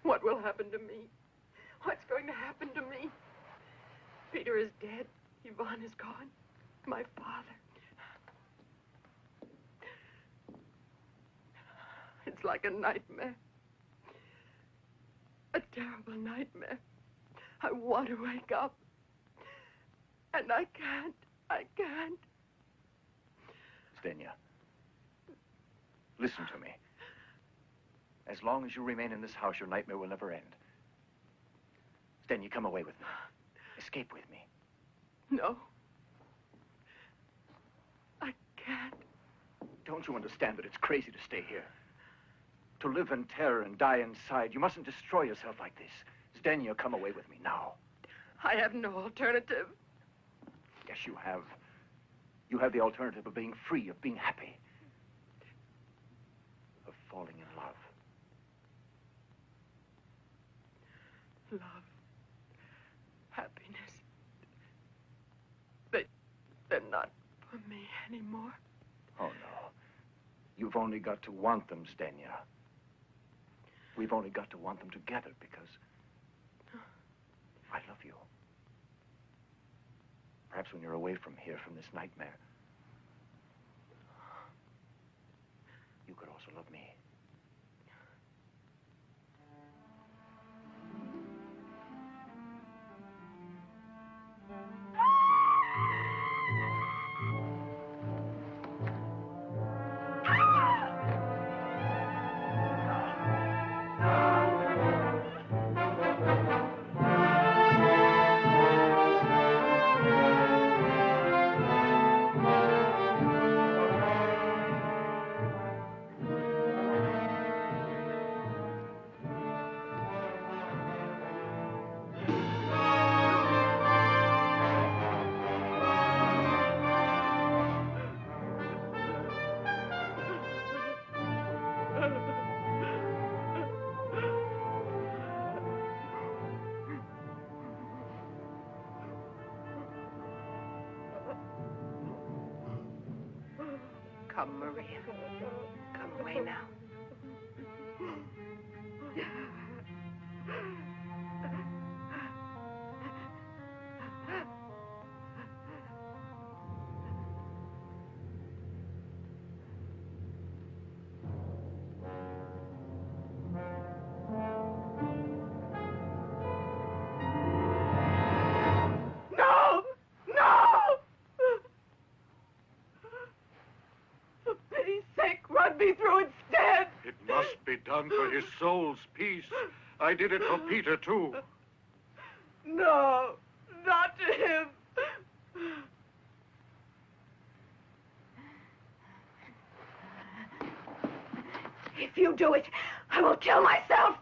What What will happen to me? What's going to happen to me? Peter is dead. Yvonne is gone. My father. It's like a nightmare. A terrible nightmare. I want to wake up. And I can't. I can't. Stenya, listen to me. As long as you remain in this house, your nightmare will never end. Stenya, come away with me. Escape with me. No. I can't. Don't you understand that it's crazy to stay here? To live in terror and die inside. You mustn't destroy yourself like this. Stenya, come away with me now. I have no alternative. Yes, you have. You have the alternative of being free, of being happy. Of falling in love. Love. Happiness. They're not for me anymore. Oh, no. You've only got to want them, Stenya. We've only got to want them together because I love you. Perhaps when you're away from here, from this nightmare, you could also love me. Come, Maria. Come away now. No! No! For pity's sake, run me through instead! It must be done for his soul's peace. I did it for Peter, too. No, not to him. If you do it, I will kill myself.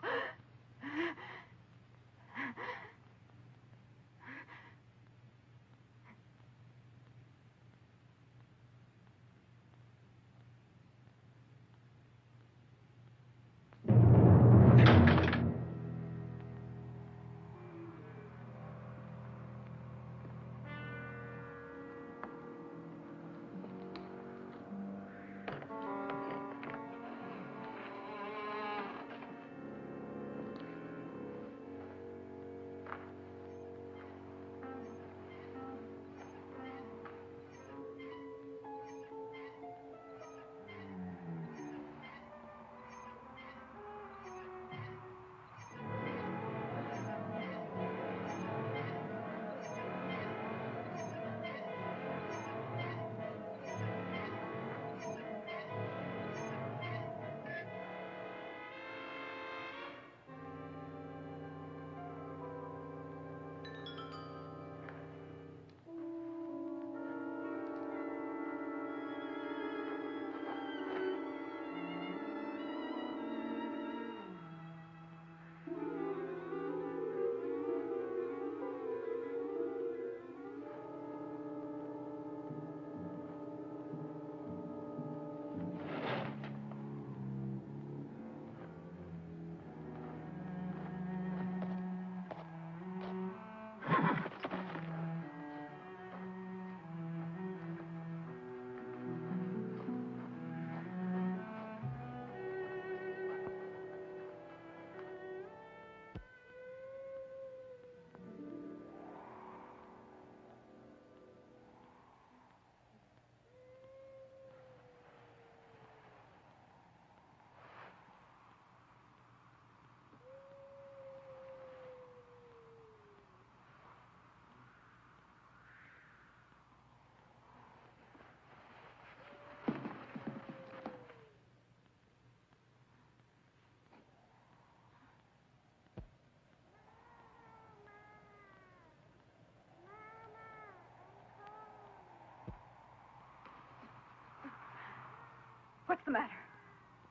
What's the matter?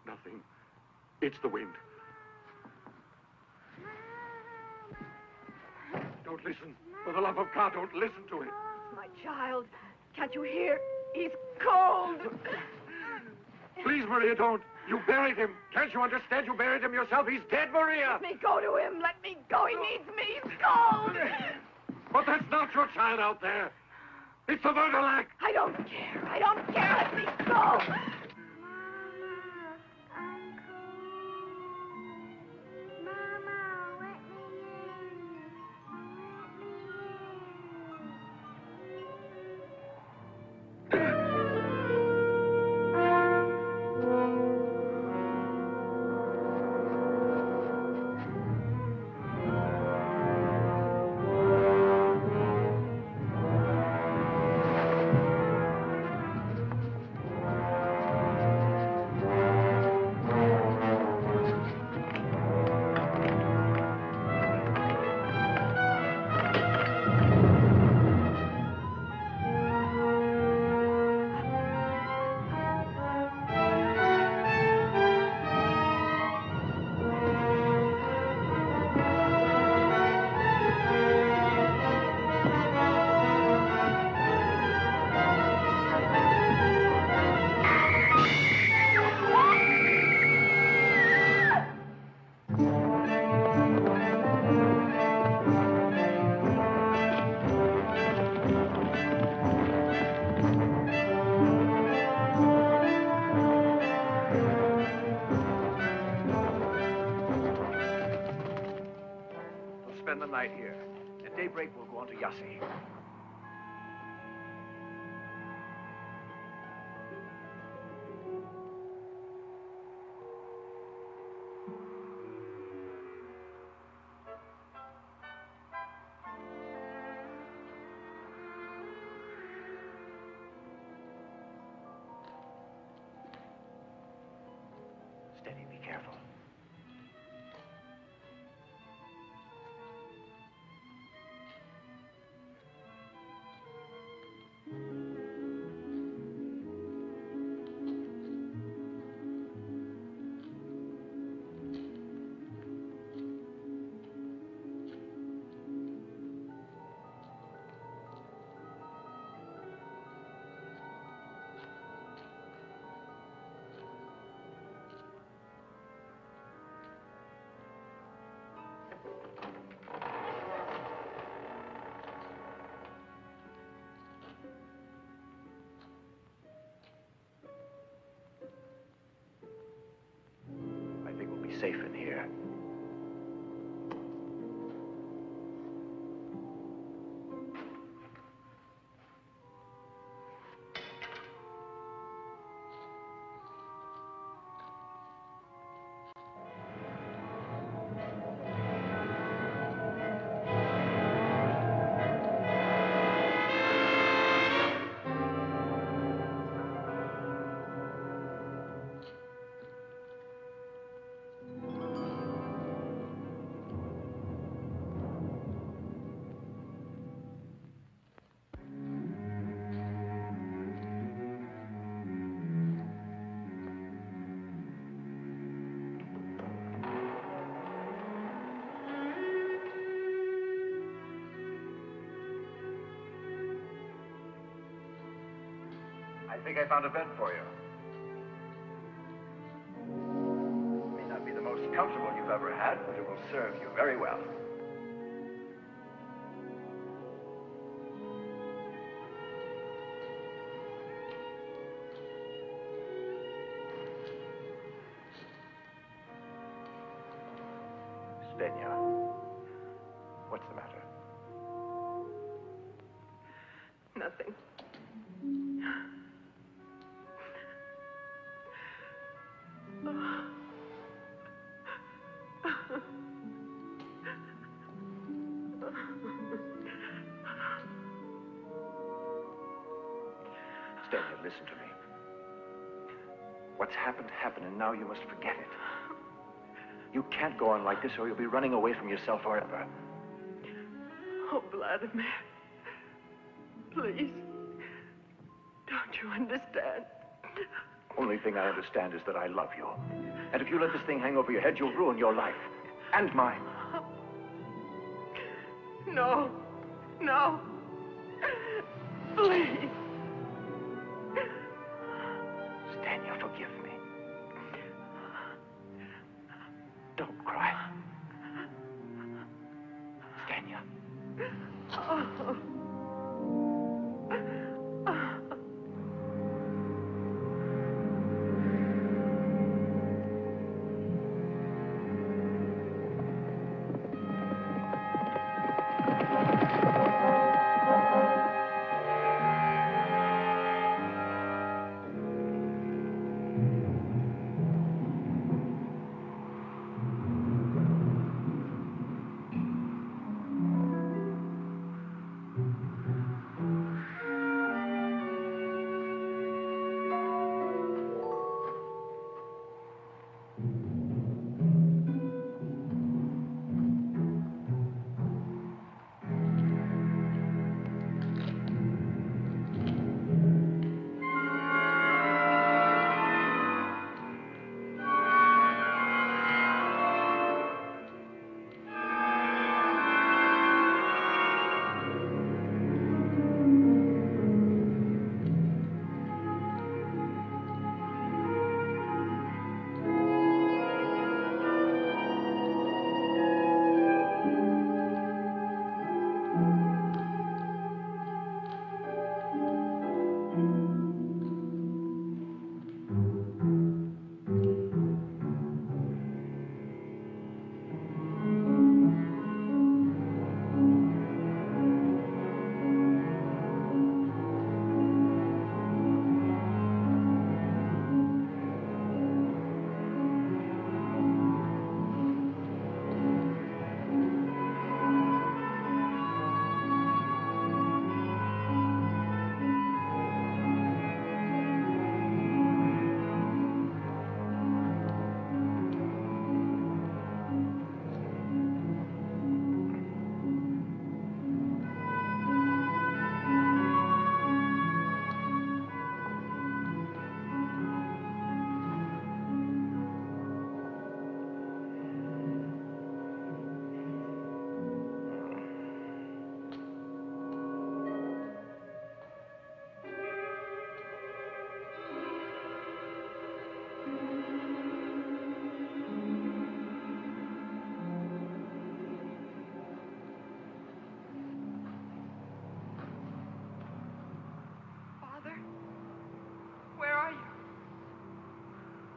Nothing. It's the wind. Don't listen. For the love of God, don't listen to it. My child, can't you hear? He's cold. Please, Maria, don't. You buried him. Can't you understand? You buried him yourself. He's dead, Maria. Let me go to him. Let me go. He needs me. He's cold. But that's not your child out there. It's the Vergalac. I don't care. I don't care. Let me go. Spend the night here. At daybreak, we'll go on to Yassi. Steady, be careful. I think we'll be safe in here. I think I found a bed for you. It may not be the most comfortable you've ever had, but it will serve you very well. Stenya, what's the matter? Nothing. Stenya, listen to me. What's happened, happened, and now you must forget it. You can't go on like this, or you'll be running away from yourself forever. Oh, Vladimir. Please. Don't you understand? Only thing I understand is that I love you. And if you let this thing hang over your head, you'll ruin your life. And mine. No. No. Please. Stanya, forgive me. Don't cry. Stanya. Oh.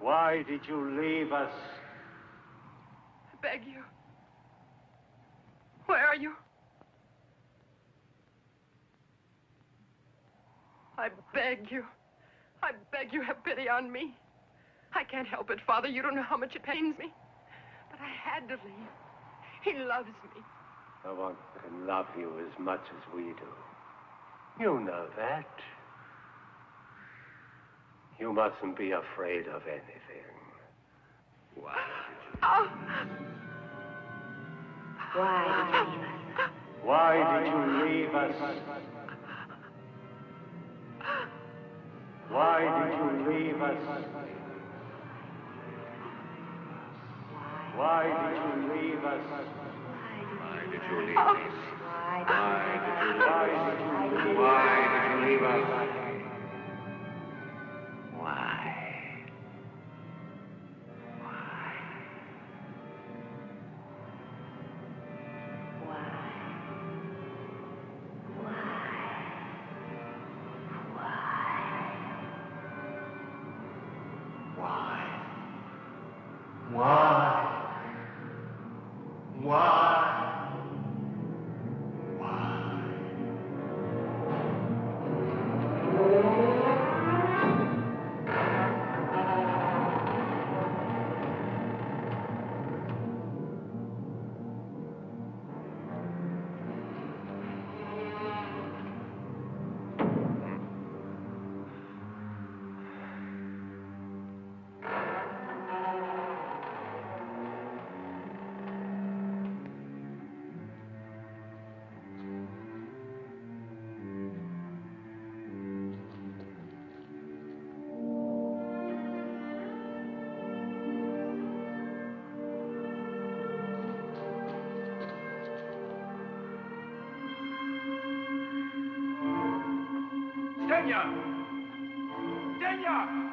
Why did you leave us? I beg you. Where are you? I beg you. I beg you, have pity on me. I can't help it, Father. You don't know how much it pains me. But I had to leave. He loves me. No one can love you as much as we do. You know that. You mustn't be afraid of anything. Why did you leave us? Why did you leave us? Why did you leave us? Why did you leave us? Why did you leave us? Stenya! Stenya!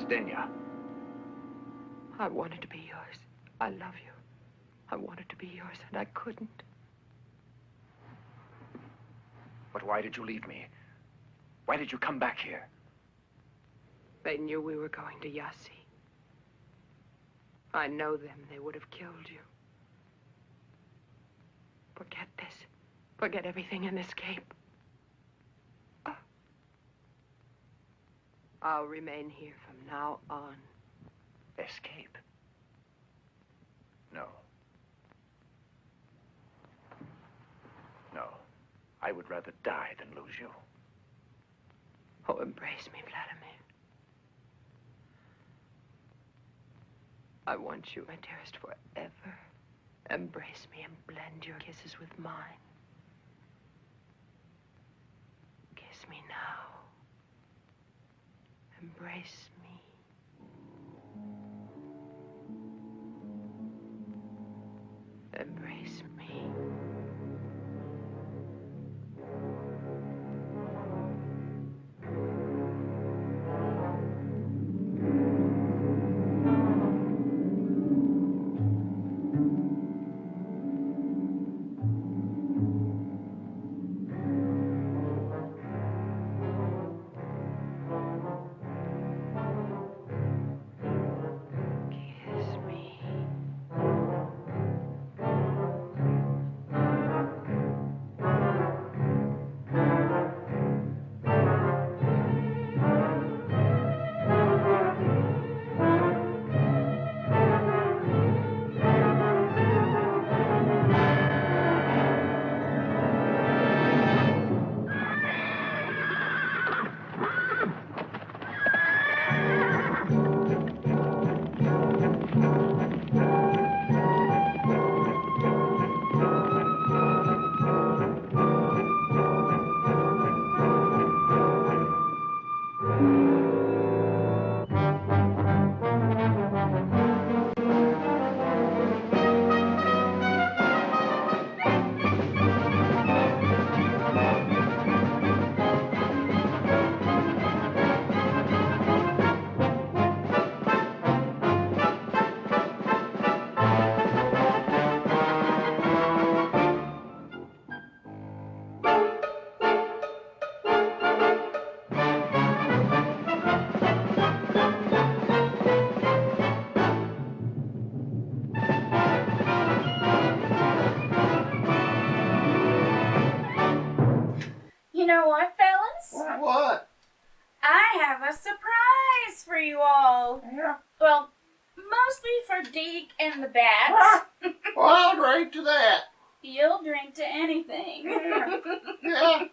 Stenya. I wanted to be yours. I love you. I wanted to be yours, and I couldn't. But why did you leave me? Why did you come back here? They knew we were going to Yassi. I know them. They would have killed you. Forget this. Forget everything and escape. I'll remain here from now on. Escape? No. No. I would rather die than lose you. Oh, embrace me, Vladimir. I want you, my dearest, forever. Embrace me and blend your kisses with mine. Kiss me now. Embrace me. Embrace me. a surprise for you all. Yeah. Well, mostly for Deke and the Bat. Well, I'll drink to that. You'll drink to anything. Yeah.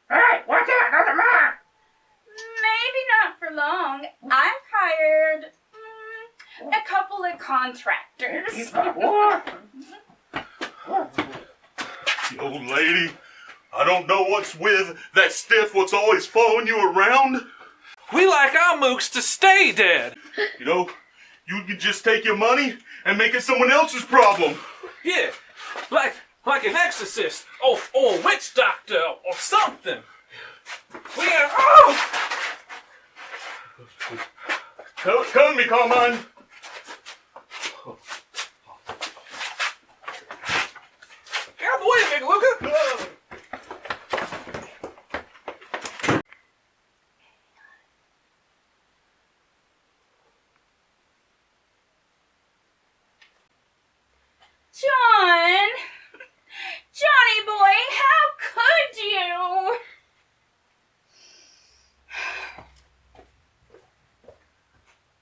Hey, watch out, another mine. Maybe not for long. I've hired a couple of contractors. What? You old lady, I don't know what's with that stiff what's always following you around. We like our mooks to stay dead. You know, you can just take your money and make it someone else's problem. Yeah, like an exorcist or a witch doctor or something. We got Come to me, Carmine. Get out of the way, Big Lucca. John! Johnny boy, how could you?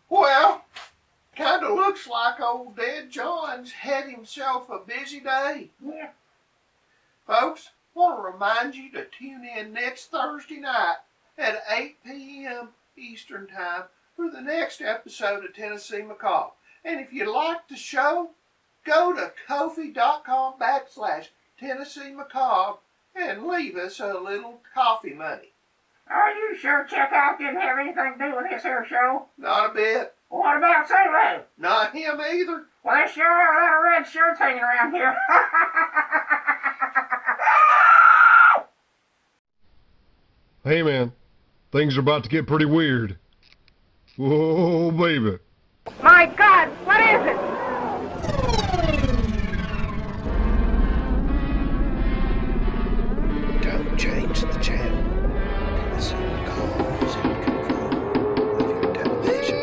Well, kind of looks like old Dead John's had himself a busy day. Yeah. Folks, want to remind you to tune in next Thursday night at 8 p.m. Eastern Time for the next episode of Tennessee Macabre. And if you like the show, go to Ko-fi.com/Tennessee Macabre and leave us a little coffee money. Are you sure Chekhov didn't have anything to do with this here show? Not a bit. What about Sulu? Not him either. Well, there sure are a lot of red shirts hanging around here. Hey man, things are about to get pretty weird. Whoa, baby. My God, what is it? Don't change the channel. Tennessee Macabre is in control of your television.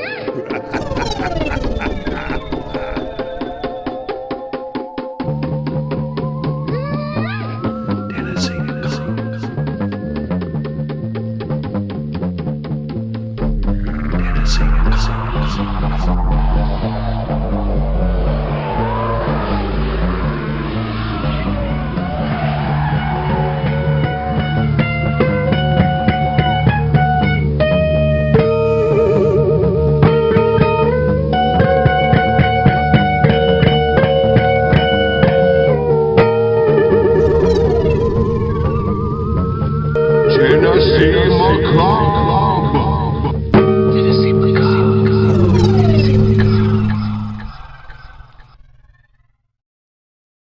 Tennessee Macabre. Tennessee Macabre. Tennessee Macabre.